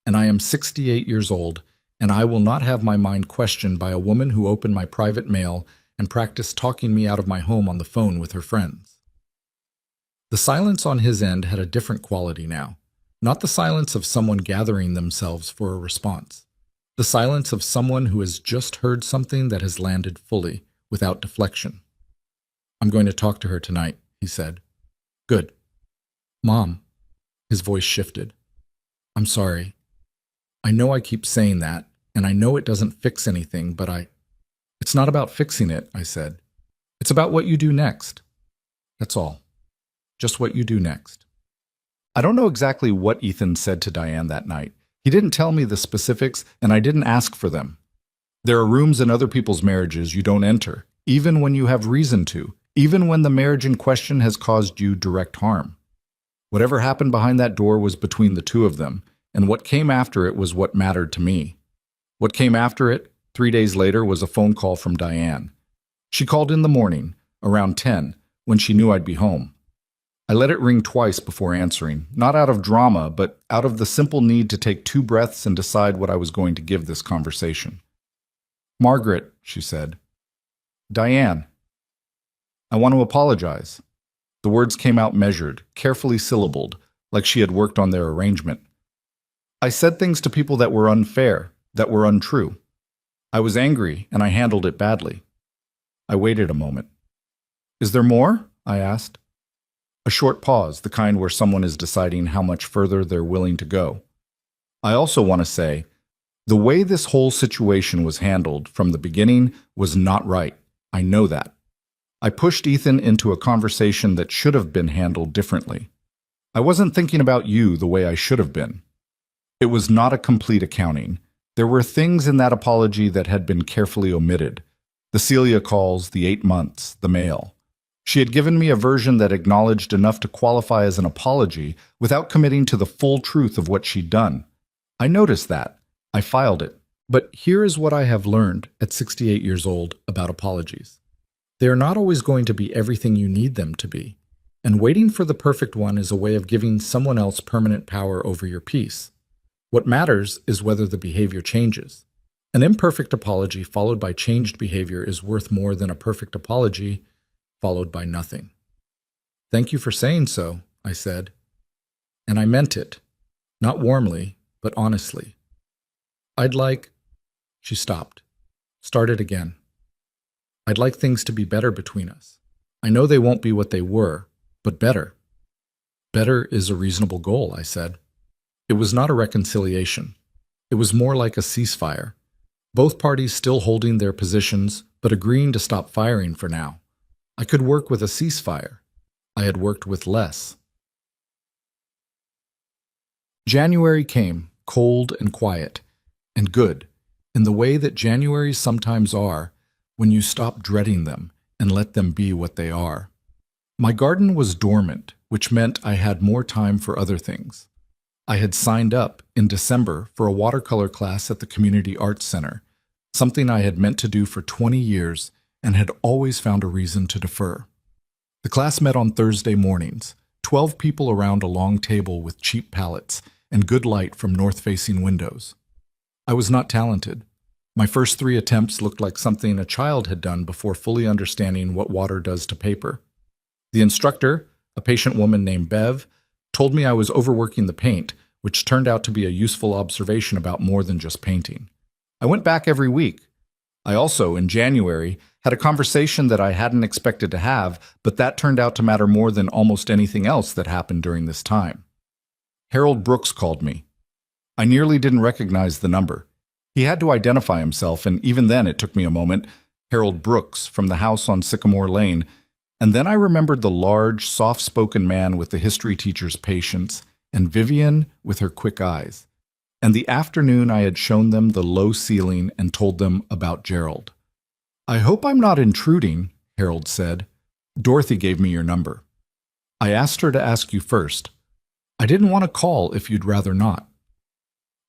And I am 68 years old, and I will not have my mind questioned by a woman who opened my private mail and practiced talking me out of my home on the phone with her friends. The silence on his end had a different quality now, not the silence of someone gathering themselves for a response. The silence of someone who has just heard something that has landed fully, without deflection. I'm going to talk to her tonight, he said. Good. Mom. His voice shifted. I'm sorry. I know I keep saying that, and I know it doesn't fix anything, but It's not about fixing it, I said. It's about what you do next. That's all. Just what you do next. I don't know exactly what Ethan said to Diane that night. He didn't tell me the specifics, and I didn't ask for them. There are rooms in other people's marriages you don't enter, even when you have reason to, even when the marriage in question has caused you direct harm. Whatever happened behind that door was between the two of them, and what came after it was what mattered to me. What came after it, 3 days later, was a phone call from Diane. She called in the morning, around 10, when she knew I'd be home. I let it ring twice before answering, not out of drama, but out of the simple need to take 2 breaths and decide what I was going to give this conversation. Margaret, she said. Diane. I want to apologize. The words came out measured, carefully syllabled, like she had worked on their arrangement. I said things to people that were unfair, that were untrue. I was angry, and I handled it badly. I waited a moment. Is there more? I asked. A short pause, the kind where someone is deciding how much further they're willing to go. I also want to say, the way this whole situation was handled from the beginning was not right. I know that. I pushed Ethan into a conversation that should have been handled differently. I wasn't thinking about you the way I should have been. It was not a complete accounting. There were things in that apology that had been carefully omitted. The Celia calls, the 8 months, the mail. She had given me a version that acknowledged enough to qualify as an apology without committing to the full truth of what she'd done. I noticed that. I filed it. But here is what I have learned at 68 years old about apologies. They are not always going to be everything you need them to be, and waiting for the perfect one is a way of giving someone else permanent power over your peace. What matters is whether the behavior changes. An imperfect apology followed by changed behavior is worth more than a perfect apology followed by nothing. Thank you for saying so, I said. And I meant it, not warmly, but honestly. She stopped, started again. I'd like things to be better between us. I know they won't be what they were, but better. Better is a reasonable goal, I said. It was not a reconciliation. It was more like a ceasefire. Both parties still holding their positions, but agreeing to stop firing for now. I could work with a ceasefire. I had worked with less. January came, cold and quiet, and good, in the way that Januaries sometimes are, when you stop dreading them and let them be what they are. My garden was dormant, which meant I had more time for other things. I had signed up in December for a watercolor class at the Community Arts Center, something I had meant to do for 20 years and had always found a reason to defer. The class met on Thursday mornings, 12 people around a long table with cheap palettes and good light from north-facing windows. I was not talented. My first 3 attempts looked like something a child had done before fully understanding what water does to paper. The instructor, a patient woman named Bev, told me I was overworking the paint, which turned out to be a useful observation about more than just painting. I went back every week. I also, in January, had a conversation that I hadn't expected to have, but that turned out to matter more than almost anything else that happened during this time. Harold Brooks called me. I nearly didn't recognize the number. He had to identify himself, and even then it took me a moment. Harold Brooks, from the house on Sycamore Lane. And then I remembered the large, soft-spoken man with the history teacher's patience, and Vivian with her quick eyes. And the afternoon I had shown them the low ceiling and told them about Gerald. "I hope I'm not intruding," Harold said. "Dorothy gave me your number. I asked her to ask you first. I didn't want to call if you'd rather not."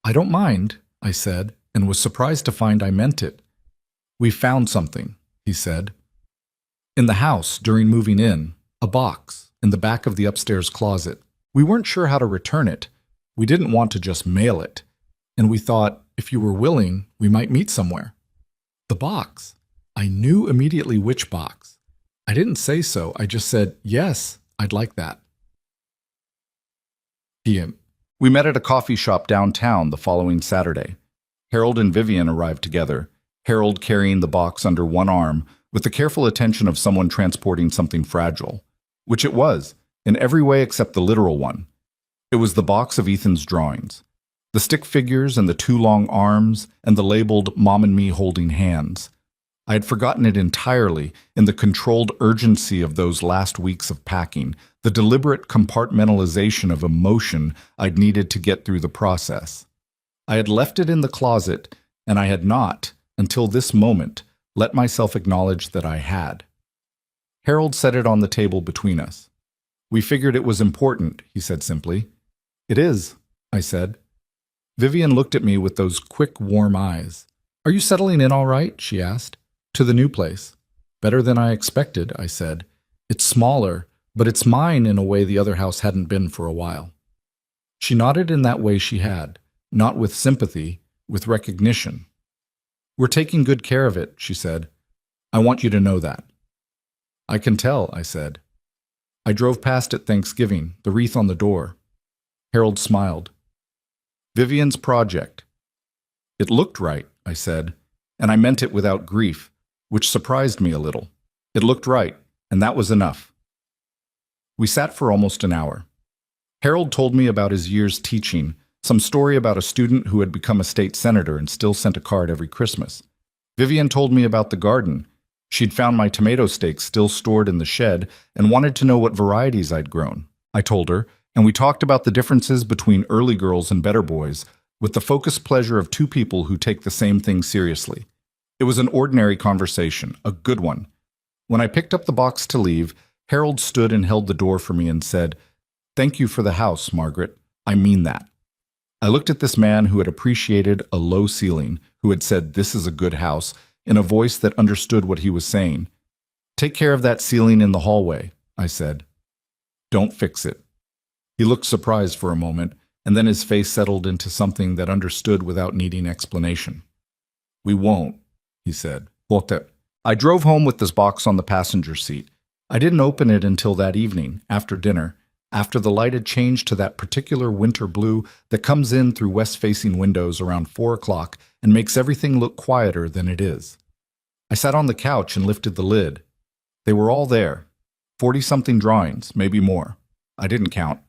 "I don't mind," I said, and was surprised to find I meant it. "We found something," he said. "In the house, during moving in, a box in the back of the upstairs closet. We weren't sure how to return it. We didn't want to just mail it. And we thought, if you were willing, we might meet somewhere." The box. I knew immediately which box. I didn't say so. I just said, "Yes, I'd like that." PM. We met at a coffee shop downtown the following Saturday. Harold and Vivian arrived together, Harold carrying the box under one arm, with the careful attention of someone transporting something fragile. Which it was, in every way except the literal one. It was the box of Ethan's drawings. The stick figures and the 2 long arms and the labeled "Mom and Me holding hands." I had forgotten it entirely in the controlled urgency of those last weeks of packing, the deliberate compartmentalization of emotion I'd needed to get through the process. I had left it in the closet, and I had not, until this moment, let myself acknowledge that I had. Harold set it on the table between us. "We figured it was important," he said simply. "It is," I said. Vivian looked at me with those quick, warm eyes. "Are you settling in all right?" she asked. "To the new place." "Better than I expected," I said. "It's smaller, but it's mine in a way the other house hadn't been for a while." She nodded in that way she had, not with sympathy, with recognition. "We're taking good care of it," she said. "I want you to know that." "I can tell," I said. "I drove past at Thanksgiving, the wreath on the door." Harold smiled. "Vivian's project." "It looked right," I said, and I meant it without grief, which surprised me a little. It looked right, and that was enough. We sat for almost an hour. Harold told me about his years teaching, some story about a student who had become a state senator and still sent a card every Christmas. Vivian told me about the garden. She'd found my tomato stakes still stored in the shed and wanted to know what varieties I'd grown. I told her, and we talked about the differences between early girls and better boys, with the focused pleasure of 2 people who take the same thing seriously. It was an ordinary conversation, a good one. When I picked up the box to leave, Harold stood and held the door for me and said, "Thank you for the house, Margaret. I mean that." I looked at this man who had appreciated a low ceiling, who had said, "This is a good house," in a voice that understood what he was saying. "Take care of that ceiling in the hallway," I said. "Don't fix it." He looked surprised for a moment, and then his face settled into something that understood without needing explanation. "We won't," he said. "Pote." I drove home with this box on the passenger seat. I didn't open it until that evening, after dinner, after the light had changed to that particular winter blue that comes in through west-facing windows around 4 o'clock and makes everything look quieter than it is. I sat on the couch and lifted the lid. They were all there, 40-something drawings, maybe more. I didn't count.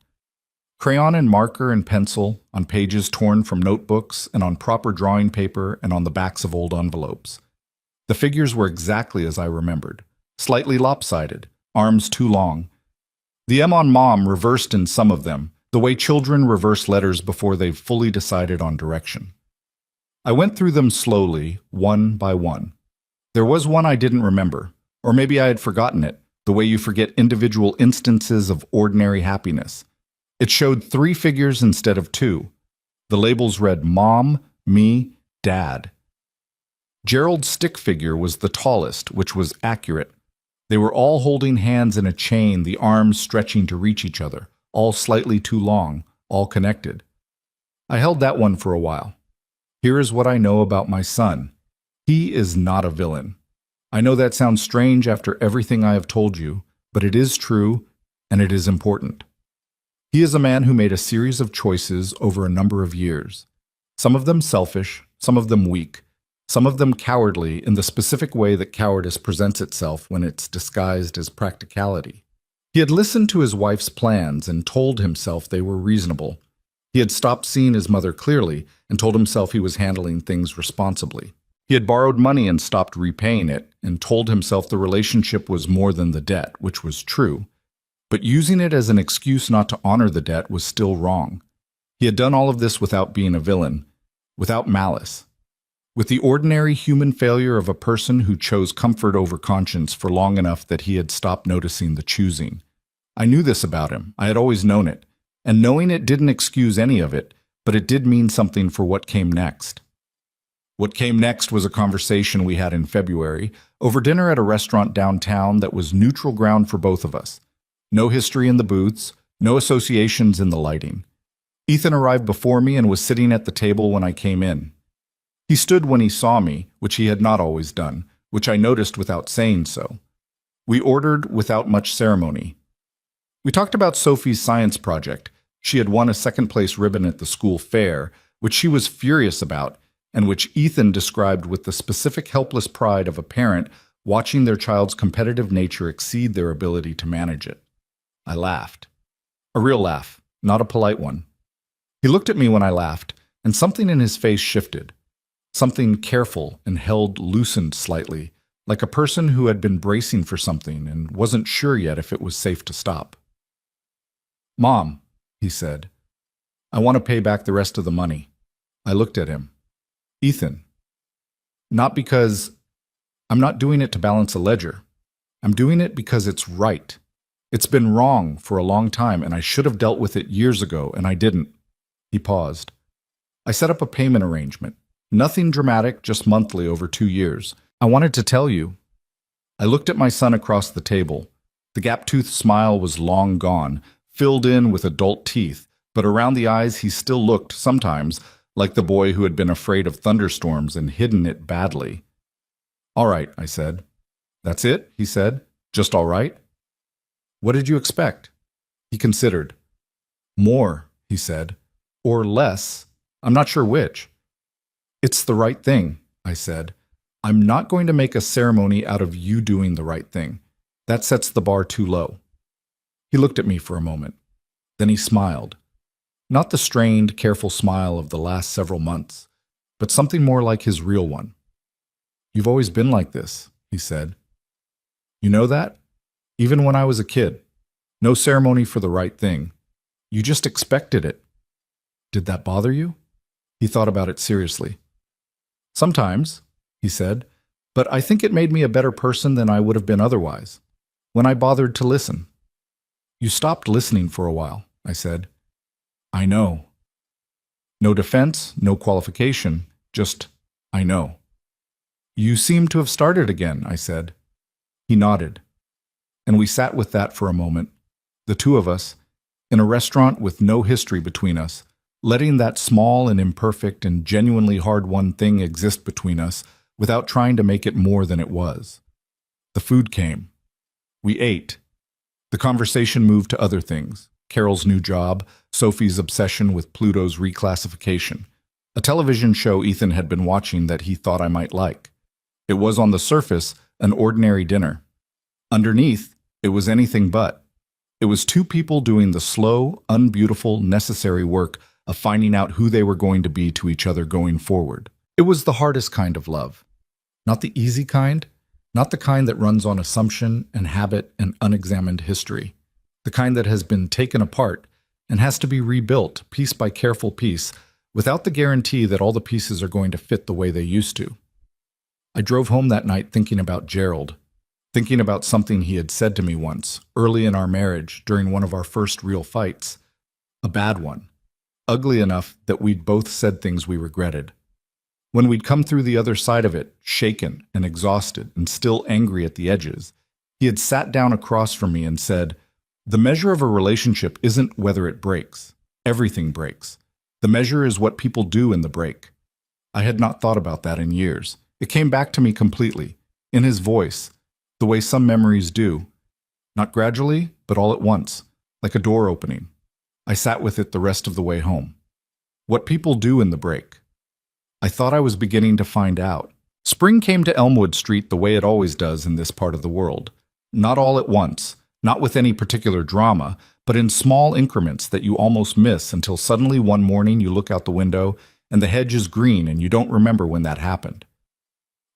Crayon and marker and pencil, on pages torn from notebooks and on proper drawing paper and on the backs of old envelopes. The figures were exactly as I remembered, slightly lopsided, arms too long. The M on mom reversed in some of them, the way children reverse letters before they've fully decided on direction. I went through them slowly, one by one. There was one I didn't remember, or maybe I had forgotten it, the way you forget individual instances of ordinary happiness. It showed 3 figures instead of 2. The labels read Mom, Me, Dad. Gerald's stick figure was the tallest, which was accurate. They were all holding hands in a chain, the arms stretching to reach each other, all slightly too long, all connected. I held that one for a while. Here is what I know about my son. He is not a villain. I know that sounds strange after everything I have told you, but it is true, and it is important. He is a man who made a series of choices over a number of years. Some of them selfish, some of them weak, some of them cowardly in the specific way that cowardice presents itself when it's disguised as practicality. He had listened to his wife's plans and told himself they were reasonable. He had stopped seeing his mother clearly and told himself he was handling things responsibly. He had borrowed money and stopped repaying it and told himself the relationship was more than the debt, which was true. But using it as an excuse not to honor the debt was still wrong. He had done all of this without being a villain, without malice, with the ordinary human failure of a person who chose comfort over conscience for long enough that he had stopped noticing the choosing. I knew this about him. I had always known it. And knowing it didn't excuse any of it, but it did mean something for what came next. What came next was a conversation we had in February over dinner at a restaurant downtown that was neutral ground for both of us. No history in the booths, no associations in the lighting. Ethan arrived before me and was sitting at the table when I came in. He stood when he saw me, which he had not always done, which I noticed without saying so. We ordered without much ceremony. We talked about Sophie's science project. She had won a second-place ribbon at the school fair, which she was furious about, and which Ethan described with the specific helpless pride of a parent watching their child's competitive nature exceed their ability to manage it. I laughed. A real laugh, not a polite one. He looked at me when I laughed, and something in his face shifted. Something careful and held loosened slightly, like a person who had been bracing for something and wasn't sure yet if it was safe to stop. "Mom," he said, "I want to pay back the rest of the money." I looked at him. "Ethan, not because I'm not doing it to balance a ledger. I'm doing it because it's right. It's been wrong for a long time, and I should have dealt with it years ago, and I didn't." He paused. "I set up a payment arrangement. Nothing dramatic, just monthly over 2 years. I wanted to tell you." I looked at my son across the table. The gap-toothed smile was long gone, filled in with adult teeth, but around the eyes he still looked, sometimes, like the boy who had been afraid of thunderstorms and hidden it badly. "All right," I said. "That's it?" he said. "Just all right?" "What did you expect?" He considered. "More," he said. "Or less. I'm not sure which." "It's the right thing," I said. "I'm not going to make a ceremony out of you doing the right thing. That sets the bar too low." He looked at me for a moment. Then he smiled. Not the strained, careful smile of the last several months, but something more like his real one. "You've always been like this," he said. "You know that? Even when I was a kid. No ceremony for the right thing. You just expected it. Did that bother you?" He thought about it seriously. "Sometimes," he said, "but I think it made me a better person than I would have been otherwise, when I bothered to listen." "You stopped listening for a while," I said. "I know." No defense, no qualification, just, "I know." "You seem to have started again," I said. He nodded. And we sat with that for a moment, the two of us, in a restaurant with no history between us, letting that small and imperfect and genuinely hard-won thing exist between us without trying to make it more than it was. The food came. We ate. The conversation moved to other things: Carol's new job, Sophie's obsession with Pluto's reclassification, a television show Ethan had been watching that he thought I might like. It was, on the surface, an ordinary dinner. Underneath, it was anything but. It was two people doing the slow, unbeautiful, necessary work of finding out who they were going to be to each other going forward. It was the hardest kind of love. Not the easy kind, not the kind that runs on assumption and habit and unexamined history. The kind that has been taken apart and has to be rebuilt piece by careful piece without the guarantee that all the pieces are going to fit the way they used to. I drove home that night thinking about Gerald, thinking about something he had said to me once, early in our marriage, during one of our first real fights. A bad one. Ugly enough that we'd both said things we regretted. When we'd come through the other side of it, shaken and exhausted and still angry at the edges, he had sat down across from me and said, "The measure of a relationship isn't whether it breaks. Everything breaks. The measure is what people do in the break." I had not thought about that in years. It came back to me completely, in his voice, the way some memories do. Not gradually, but all at once, like a door opening. I sat with it the rest of the way home. What people do in the break. I thought I was beginning to find out. Spring came to Elmwood Street the way it always does in this part of the world. Not all at once, not with any particular drama, but in small increments that you almost miss until suddenly one morning you look out the window and the hedge is green and you don't remember when that happened.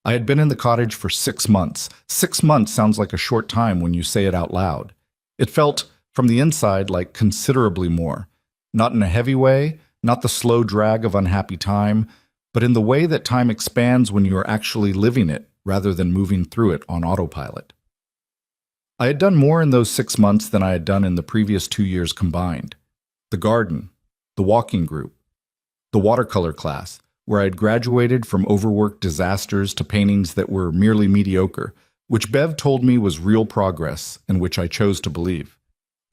I had been in the cottage for 6 months. 6 months sounds like a short time when you say it out loud. It felt, from the inside, like considerably more. Not in a heavy way, not the slow drag of unhappy time, but in the way that time expands when you are actually living it rather than moving through it on autopilot. I had done more in those 6 months than I had done in the previous 2 years combined. The garden, the walking group, the watercolor class, where I had graduated from overworked disasters to paintings that were merely mediocre, which Bev told me was real progress and which I chose to believe.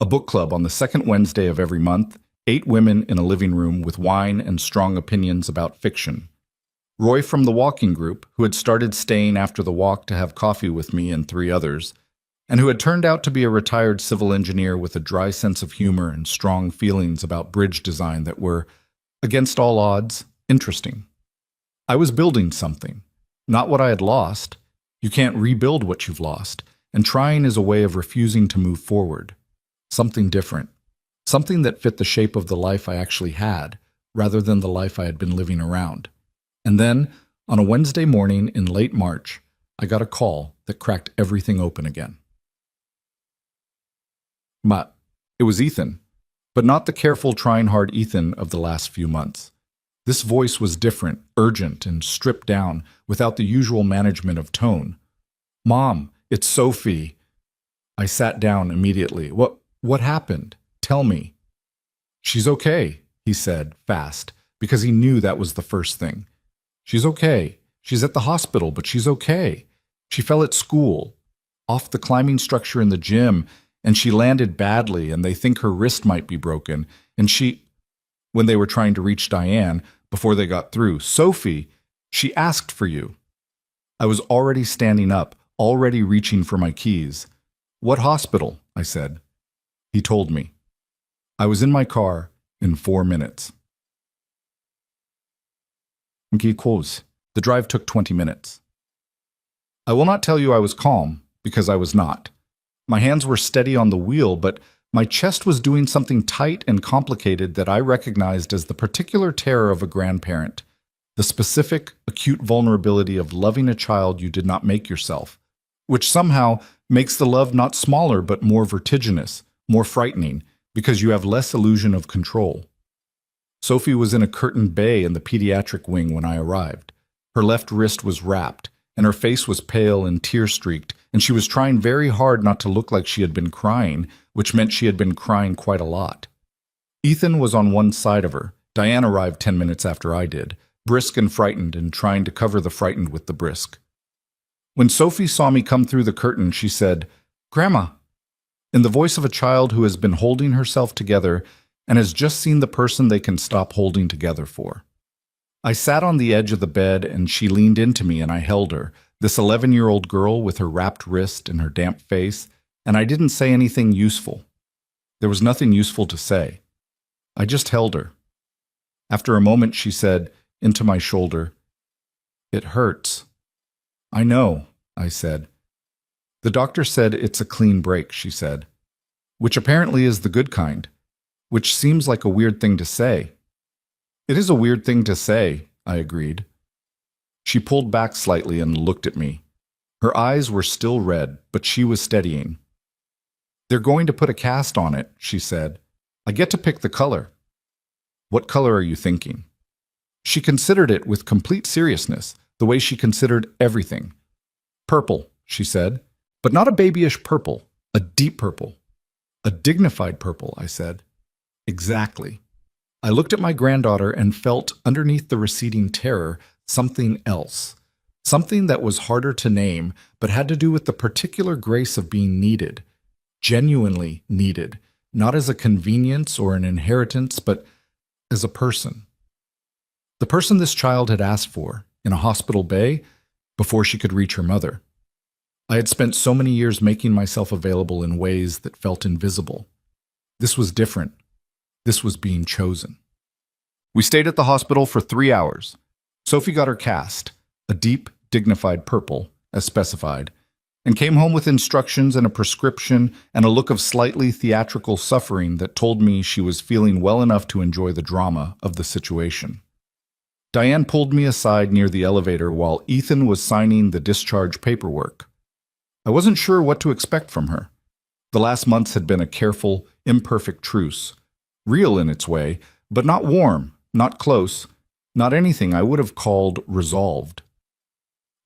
A book club on the second Wednesday of every month, 8 women in a living room with wine and strong opinions about fiction. Roy from the walking group, who had started staying after the walk to have coffee with me and 3 others, and who had turned out to be a retired civil engineer with a dry sense of humor and strong feelings about bridge design that were, against all odds, interesting. I was building something, not what I had lost. You can't rebuild what you've lost, and trying is a way of refusing to move forward. Something different. Something that fit the shape of the life I actually had, rather than the life I had been living around. And then, on a Wednesday morning in late March, I got a call that cracked everything open again. It was Ethan, but not the careful, trying hard Ethan of the last few months. This voice was different, urgent, and stripped down, without the usual management of tone. "Mom, it's Sophie." I sat down immediately. What happened? Tell me." "She's okay," he said, fast, because he knew that was the first thing. "She's okay. She's at the hospital, but she's okay. She fell at school, off the climbing structure in the gym, and she landed badly, and they think her wrist might be broken, and she—" When they were trying to reach Diane, before they got through, "Sophie, she asked for you." I was already standing up, already reaching for my keys. "What hospital?" I said. He told me. I was in my car in 4 minutes. The drive took 20 minutes. I will not tell you I was calm, because I was not. My hands were steady on the wheel, but my chest was doing something tight and complicated that I recognized as the particular terror of a grandparent, the specific, acute vulnerability of loving a child you did not make yourself, which somehow makes the love not smaller but more vertiginous, more frightening, because you have less illusion of control. Sophie was in a curtained bay in the pediatric wing when I arrived. Her left wrist was wrapped, and her face was pale and tear-streaked, and she was trying very hard not to look like she had been crying, which meant she had been crying quite a lot. Ethan was on one side of her. Diane arrived 10 minutes after I did, brisk and frightened and trying to cover the frightened with the brisk. When Sophie saw me come through the curtain, she said, "Grandma," in the voice of a child who has been holding herself together and has just seen the person they can stop holding together for. I sat on the edge of the bed and she leaned into me and I held her, this 11-year-old girl with her wrapped wrist and her damp face, and I didn't say anything useful. There was nothing useful to say. I just held her. After a moment she said, into my shoulder, "It hurts." "I know," I said. "The doctor said it's a clean break," she said. which apparently is the good kind, which seems like a weird thing to say. It is a weird thing to say, I agreed. She pulled back slightly and looked at me. Her eyes were still red, but she was steadying. They're going to put a cast on it, she said. I get to pick the color. What color are you thinking? She considered it with complete seriousness, the way she considered everything. Purple, she said, but not a babyish purple, a deep purple. A dignified purple, I said. Exactly. I looked at my granddaughter and felt, underneath the receding terror, something else. Something that was harder to name, but had to do with the particular grace of being needed. Genuinely needed. Not as a convenience or an inheritance, but as a person. The person this child had asked for, in a hospital bay, before she could reach her mother. I had spent so many years making myself available in ways that felt invisible. This was different. This was being chosen. We stayed at the hospital for 3 hours. Sophie got her cast, a deep, dignified purple, as specified, and came home with instructions and a prescription and a look of slightly theatrical suffering that told me she was feeling well enough to enjoy the drama of the situation. Diane pulled me aside near the elevator while Ethan was signing the discharge paperwork. I wasn't sure what to expect from her. The last months had been a careful, imperfect truce, real in its way, but not warm, not close, not anything I would have called resolved.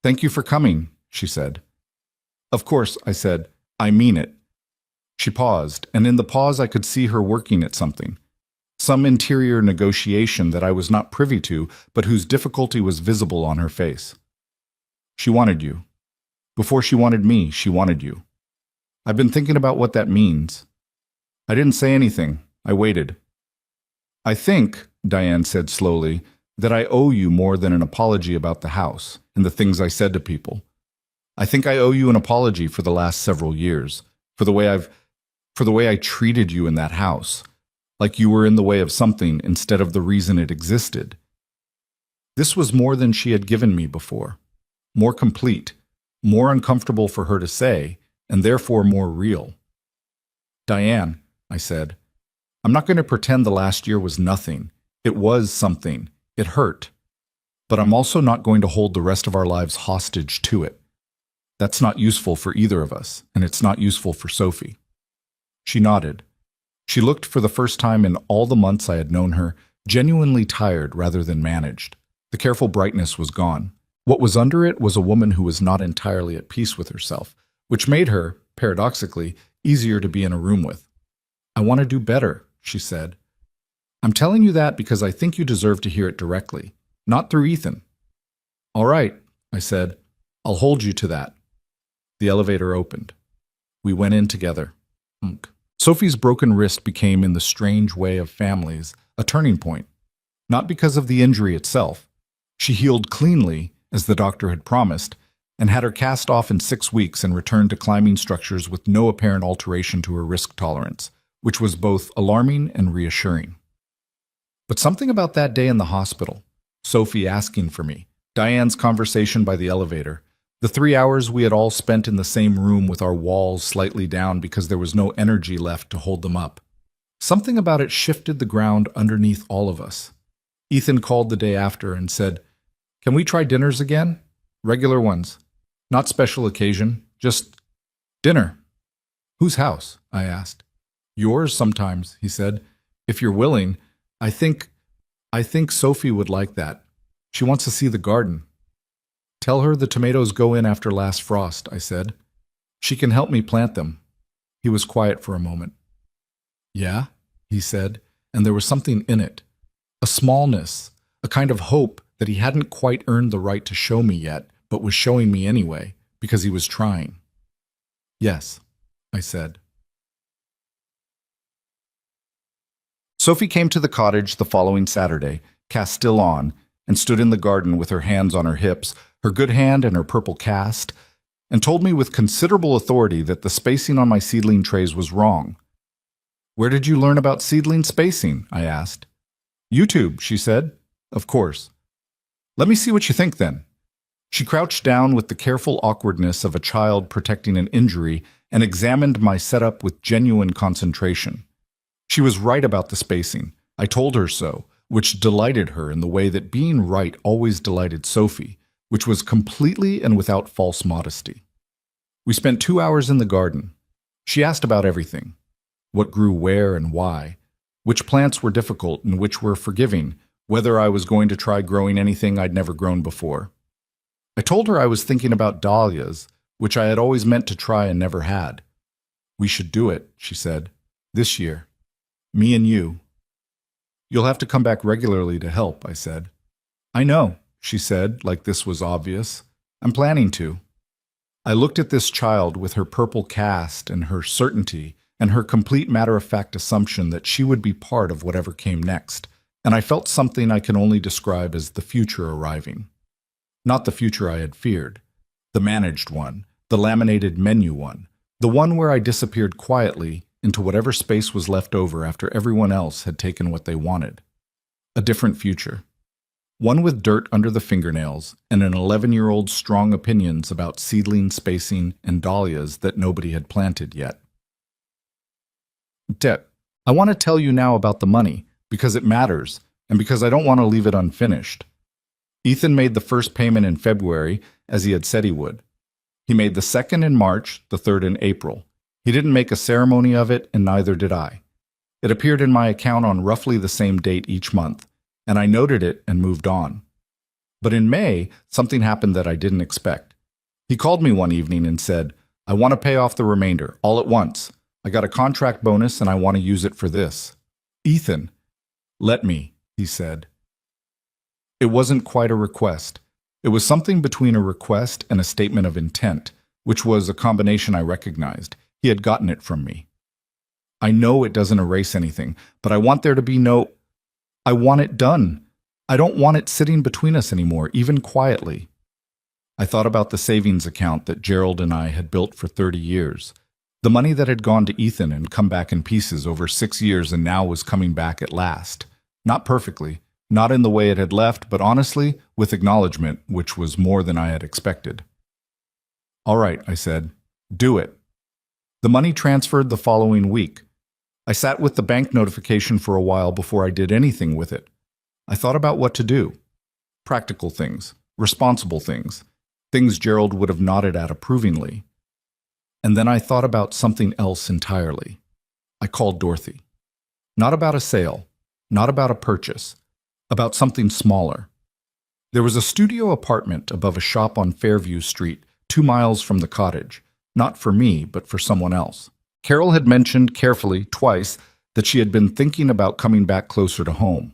Thank you for coming, she said. Of course, I said, I mean it. She paused, and in the pause I could see her working at something. Some interior negotiation that I was not privy to, but whose difficulty was visible on her face. She wanted you. Before she wanted me, she wanted you. I've been thinking about what that means. I didn't say anything. I waited. I think, Diane said slowly, that I owe you more than an apology about the house and the things I said to people. I think I owe you an apology for the last several years, for the way I treated you in that house, like you were in the way of something instead of the reason it existed. This was more than she had given me before, more complete, more uncomfortable for her to say, and therefore more real. Diane, I said, I'm not going to pretend the last year was nothing. It was something. It hurt. But I'm also not going to hold the rest of our lives hostage to it. That's not useful for either of us, and it's not useful for Sophie. She nodded. She looked for the first time in all the months I had known her, genuinely tired rather than managed. The careful brightness was gone. What was under it was a woman who was not entirely at peace with herself, which made her, paradoxically, easier to be in a room with. I want to do better, she said. I'm telling you that because I think you deserve to hear it directly, not through Ethan. All right, I said. I'll hold you to that. The elevator opened. We went in together. Sophie's broken wrist became, in the strange way of families, a turning point. Not because of the injury itself. She healed cleanly, as the doctor had promised, and had her cast off in 6 weeks and returned to climbing structures with no apparent alteration to her risk tolerance, which was both alarming and reassuring. But something about that day in the hospital, Sophie asking for me, Diane's conversation by the elevator, the 3 hours we had all spent in the same room with our walls slightly down because there was no energy left to hold them up. Something about it shifted the ground underneath all of us. Ethan called the day after and said, "Can we try dinners again? Regular ones. Not special occasion, just dinner." "Whose house?" I asked. "Yours sometimes," he said. "If you're willing, I think Sophie would like that. She wants to see the garden." "Tell her the tomatoes go in after last frost," I said. "She can help me plant them." He was quiet for a moment. "Yeah," he said, and there was something in it. A smallness, a kind of hope that he hadn't quite earned the right to show me yet, but was showing me anyway, because he was trying. "Yes," I said. Sophie came to the cottage the following Saturday, cast still on, and stood in the garden with her hands on her hips, her good hand and her purple cast, and told me with considerable authority that the spacing on my seedling trays was wrong. "Where did you learn about seedling spacing?" I asked. "YouTube," she said. "Of course." "Let me see what you think then." She crouched down with the careful awkwardness of a child protecting an injury and examined my setup with genuine concentration. She was right about the spacing. I told her so, which delighted her in the way that being right always delighted Sophie, which was completely and without false modesty. We spent 2 hours in the garden. She asked about everything: what grew where and why, which plants were difficult and which were forgiving, whether I was going to try growing anything I'd never grown before. I told her I was thinking about dahlias, which I had always meant to try and never had. "We should do it," she said, "this year. Me and you." "You'll have to come back regularly to help," I said. "I know," she said, like this was obvious. "I'm planning to." I looked at this child with her purple cast and her certainty and her complete matter-of-fact assumption that she would be part of whatever came next, and I felt something I can only describe as the future arriving. Not the future I had feared. The managed one, the laminated menu one, the one where I disappeared quietly into whatever space was left over after everyone else had taken what they wanted. A different future. One with dirt under the fingernails and an 11-year-old's strong opinions about seedling spacing and dahlias that nobody had planted yet. I want to tell you now about the money, because it matters, and because I don't want to leave it unfinished. Ethan made the first payment in February, as he had said he would. He made the second in March, the third in April. He didn't make a ceremony of it, and neither did I. It appeared in my account on roughly the same date each month, and I noted it and moved on. But in May, something happened that I didn't expect. He called me one evening and said, "I want to pay off the remainder, all at once. I got a contract bonus and I want to use it for this." "Ethan." "Let me," he said. It wasn't quite a request. It was something between a request and a statement of intent, which was a combination I recognized. He had gotten it from me. "I know it doesn't erase anything, but I want there to be no... I want it done. I don't want it sitting between us anymore, even quietly." I thought about the savings account that Gerald and I had built for 30 years. The money that had gone to Ethan and come back in pieces over 6 years and now was coming back at last. Not perfectly, not in the way it had left, but honestly, with acknowledgement, which was more than I had expected. "All right," I said. "Do it." The money transferred the following week. I sat with the bank notification for a while before I did anything with it. I thought about what to do. Practical things, responsible things, things Gerald would have nodded at approvingly. And then I thought about something else entirely. I called Dorothy. Not about a sale, not about a purchase, about something smaller. There was a studio apartment above a shop on Fairview Street, 2 miles from the cottage, not for me, but for someone else. Carol had mentioned carefully, twice, that she had been thinking about coming back closer to home.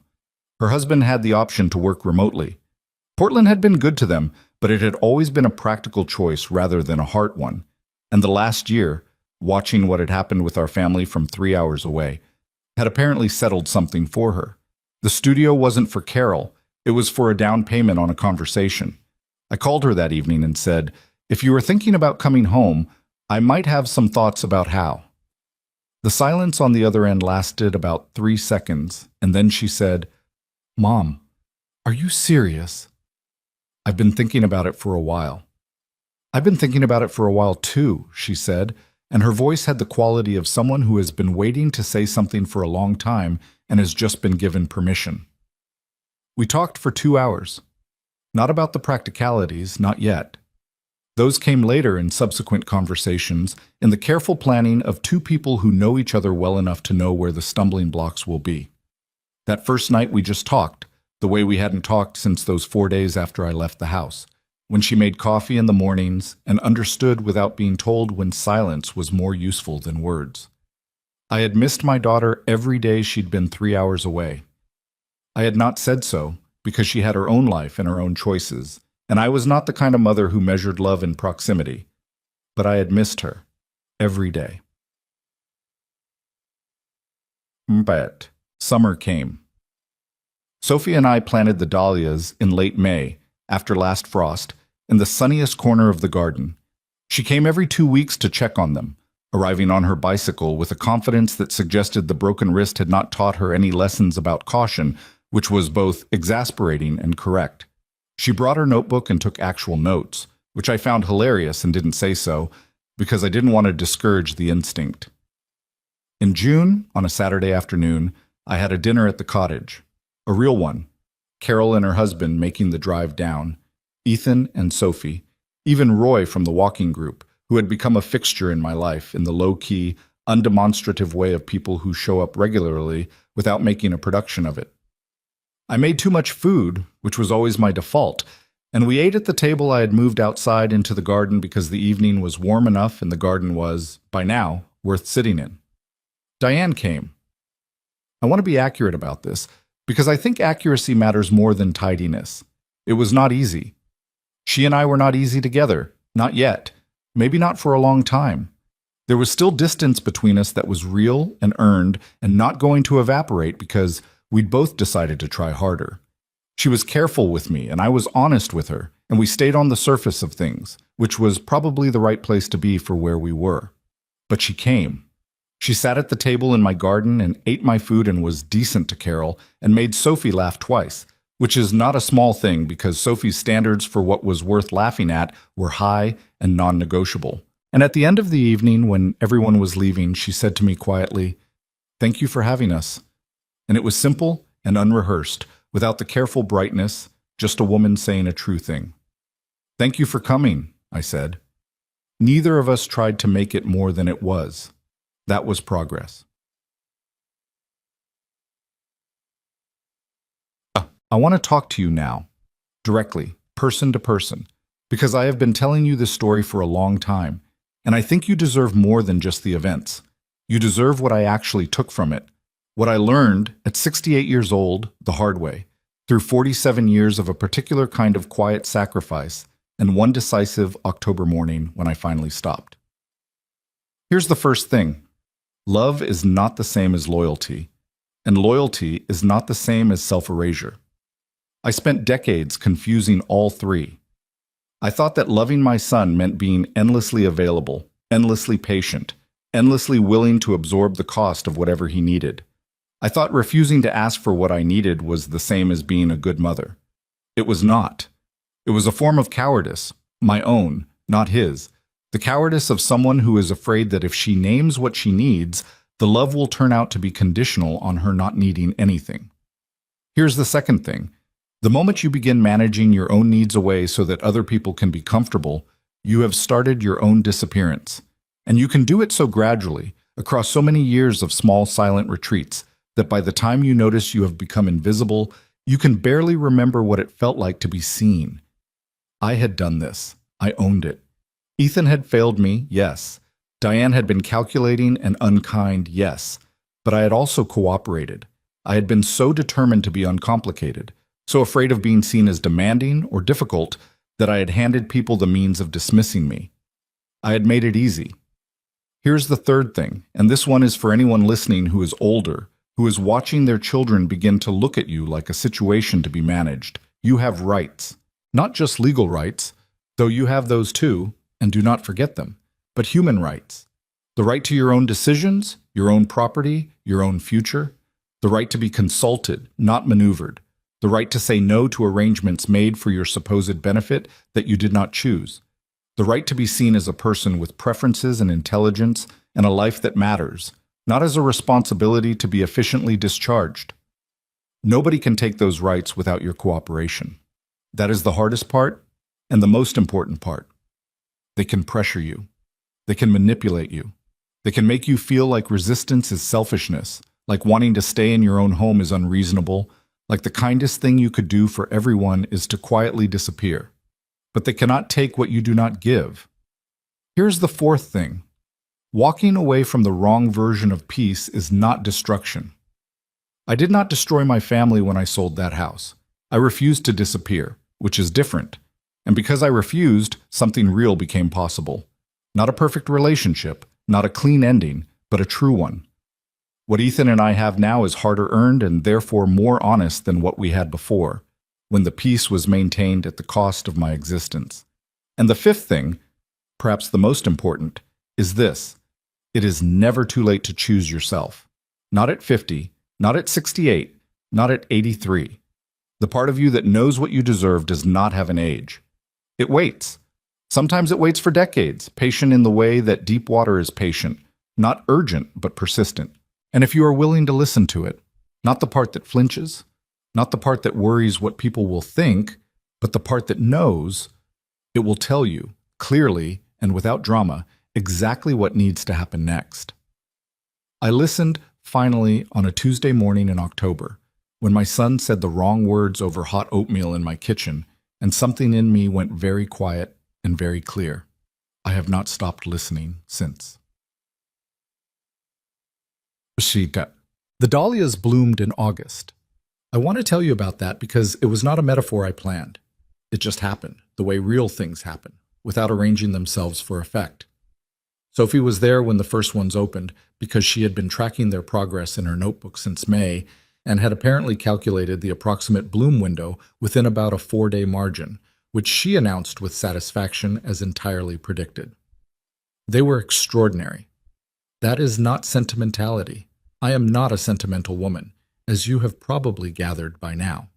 Her husband had the option to work remotely. Portland had been good to them, but it had always been a practical choice rather than a heart one. And the last year, watching what had happened with our family from 3 hours away, had apparently settled something for her. The studio wasn't for Carol, it was for a down payment on a conversation. I called her that evening and said, "If you were thinking about coming home, I might have some thoughts about how." The silence on the other end lasted about 3 seconds, and then she said, "Mom, are you serious?" "I've been thinking about it for a while." "I've been thinking about it for a while too," she said, and her voice had the quality of someone who has been waiting to say something for a long time and has just been given permission. We talked for 2 hours. Not about the practicalities, not yet. Those came later in subsequent conversations, in the careful planning of two people who know each other well enough to know where the stumbling blocks will be. That first night we just talked, the way we hadn't talked since those 4 days after I left the house, when she made coffee in the mornings and understood without being told when silence was more useful than words. I had missed my daughter every day she'd been 3 hours away. I had not said so, because she had her own life and her own choices, and I was not the kind of mother who measured love in proximity. But I had missed her, every day. But summer came. Sophie and I planted the dahlias in late May, after last frost, in the sunniest corner of the garden. She came every 2 weeks to check on them, arriving on her bicycle with a confidence that suggested the broken wrist had not taught her any lessons about caution, which was both exasperating and correct. She brought her notebook and took actual notes, which I found hilarious and didn't say so, because I didn't want to discourage the instinct. In June, on a Saturday afternoon, I had a dinner at the cottage. A real one. Carol and her husband making the drive down. Ethan and Sophie. Even Roy from the walking group, who had become a fixture in my life in the low-key, undemonstrative way of people who show up regularly without making a production of it. I made too much food, which was always my default, and we ate at the table I had moved outside into the garden because the evening was warm enough and the garden was, by now, worth sitting in. Diane came. I want to be accurate about this, because I think accuracy matters more than tidiness. It was not easy. She and I were not easy together, not yet, maybe not for a long time. There was still distance between us that was real and earned and not going to evaporate because we'd both decided to try harder. She was careful with me and I was honest with her, and we stayed on the surface of things, which was probably the right place to be for where we were. But she came. She sat at the table in my garden and ate my food and was decent to Carol and made Sophie laugh twice, which is not a small thing because Sophie's standards for what was worth laughing at were high and non-negotiable. And at the end of the evening, when everyone was leaving, she said to me quietly, "Thank you for having us." And it was simple and unrehearsed, without the careful brightness, just a woman saying a true thing. "Thank you for coming," I said. Neither of us tried to make it more than it was. That was progress. I want to talk to you now, directly, person to person, because I have been telling you this story for a long time, and I think you deserve more than just the events. You deserve what I actually took from it, what I learned at 68 years old, the hard way, through 47 years of a particular kind of quiet sacrifice, and one decisive October morning when I finally stopped. Here's the first thing. Love is not the same as loyalty, and loyalty is not the same as self-erasure. I spent decades confusing all three. I thought that loving my son meant being endlessly available, endlessly patient, endlessly willing to absorb the cost of whatever he needed. I thought refusing to ask for what I needed was the same as being a good mother. It was not. It was a form of cowardice, my own, not his. The cowardice of someone who is afraid that if she names what she needs, the love will turn out to be conditional on her not needing anything. Here's the second thing. The moment you begin managing your own needs away so that other people can be comfortable, you have started your own disappearance. And you can do it so gradually, across so many years of small silent retreats, that by the time you notice you have become invisible, you can barely remember what it felt like to be seen. I had done this. I owned it. Ethan had failed me, yes. Diane had been calculating and unkind, yes. But I had also cooperated. I had been so determined to be uncomplicated, so afraid of being seen as demanding or difficult that I had handed people the means of dismissing me. I had made it easy. Here's the third thing, and this one is for anyone listening who is older, who is watching their children begin to look at you like a situation to be managed. You have rights. Not just legal rights, though you have those too, and do not forget them, but human rights. The right to your own decisions, your own property, your own future. The right to be consulted, not maneuvered. The right to say no to arrangements made for your supposed benefit that you did not choose. The right to be seen as a person with preferences and intelligence and a life that matters, not as a responsibility to be efficiently discharged. Nobody can take those rights without your cooperation. That is the hardest part and the most important part. They can pressure you. They can manipulate you. They can make you feel like resistance is selfishness, like wanting to stay in your own home is unreasonable, like the kindest thing you could do for everyone is to quietly disappear. But they cannot take what you do not give. Here's the fourth thing. Walking away from the wrong version of peace is not destruction. I did not destroy my family when I sold that house. I refused to disappear, which is different. And because I refused, something real became possible. Not a perfect relationship, not a clean ending, but a true one. What Ethan and I have now is harder earned and therefore more honest than what we had before, when the peace was maintained at the cost of my existence. And the fifth thing, perhaps the most important, is this. It is never too late to choose yourself. Not at 50, not at 68, not at 83. The part of you that knows what you deserve does not have an age. It waits. Sometimes it waits for decades, patient in the way that deep water is patient, not urgent but persistent. And if you are willing to listen to it, not the part that flinches, not the part that worries what people will think, but the part that knows, it will tell you, clearly and without drama, exactly what needs to happen next. I listened, finally, on a Tuesday morning in October, when my son said the wrong words over hot oatmeal in my kitchen, and something in me went very quiet and very clear. I have not stopped listening since. Lukita. The dahlias bloomed in August. I want to tell you about that because it was not a metaphor I planned. It just happened, the way real things happen, without arranging themselves for effect. Sophie was there when the first ones opened because she had been tracking their progress in her notebook since May and had apparently calculated the approximate bloom window within about a 4-day margin, which she announced with satisfaction as entirely predicted. They were extraordinary. That is not sentimentality. I am not a sentimental woman, as you have probably gathered by now.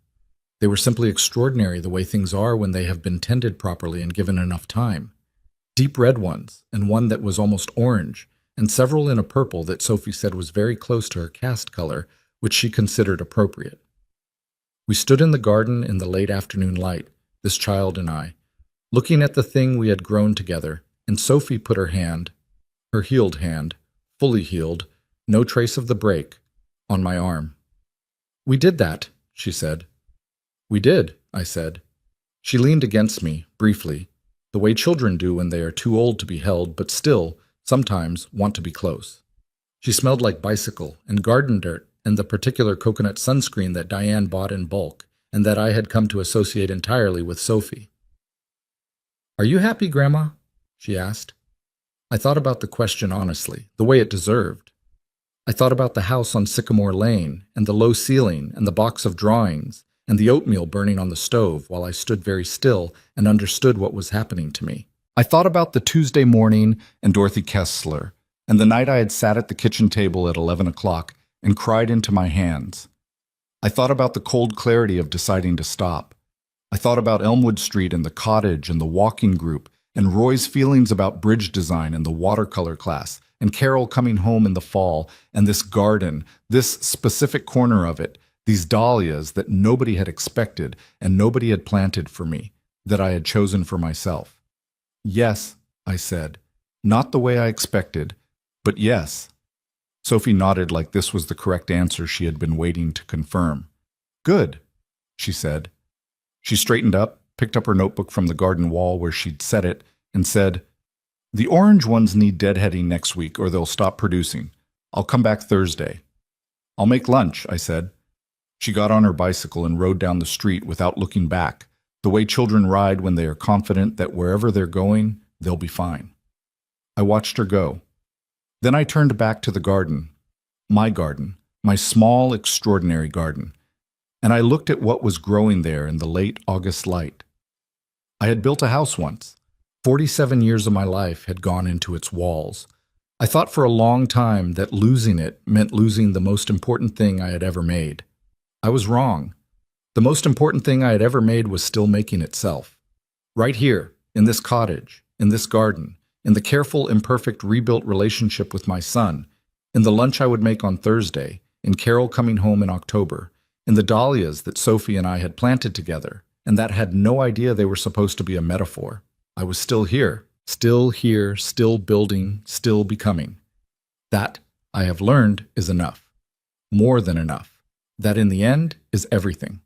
They were simply extraordinary the way things are when they have been tended properly and given enough time. Deep red ones, and one that was almost orange, and several in a purple that Sophie said was very close to her cast color, which she considered appropriate. We stood in the garden in the late afternoon light, this child and I, looking at the thing we had grown together, and Sophie put her hand, her healed hand, fully healed, no trace of the break, on my arm. "We did that," she said. "We did," I said. She leaned against me, briefly, the way children do when they are too old to be held, but still, sometimes, want to be close. She smelled like bicycle and garden dirt and the particular coconut sunscreen that Diane bought in bulk and that I had come to associate entirely with Sophie. "Are you happy, Grandma?" she asked. I thought about the question honestly, the way it deserved. I thought about the house on Sycamore Lane, and the low ceiling, and the box of drawings, and the oatmeal burning on the stove while I stood very still and understood what was happening to me. I thought about the Tuesday morning and Dorothy Kessler, and the night I had sat at the kitchen table at 11 o'clock and cried into my hands. I thought about the cold clarity of deciding to stop. I thought about Elmwood Street and the cottage and the walking group, and Roy's feelings about bridge design and the watercolor class, and Carol coming home in the fall, and this garden, this specific corner of it, these dahlias that nobody had expected and nobody had planted for me, that I had chosen for myself. "Yes," I said, "not the way I expected, but yes." Sophie nodded like this was the correct answer she had been waiting to confirm. "Good," she said. She straightened up, picked up her notebook from the garden wall where she'd set it, and said, "The orange ones need deadheading next week or they'll stop producing. I'll come back Thursday." "I'll make lunch," I said. She got on her bicycle and rode down the street without looking back, the way children ride when they are confident that wherever they're going, they'll be fine. I watched her go. Then I turned back to the garden, my small, extraordinary garden, and I looked at what was growing there in the late August light. I had built a house once. 47 years of my life had gone into its walls. I thought for a long time that losing it meant losing the most important thing I had ever made. I was wrong. The most important thing I had ever made was still making itself. Right here, in this cottage, in this garden, in the careful, imperfect, rebuilt relationship with my son, in the lunch I would make on Thursday, in Carol coming home in October, in the dahlias that Sophie and I had planted together, and that had no idea they were supposed to be a metaphor. I was still here, still building, still becoming. That, I have learned, is enough. More than enough. That in the end is everything.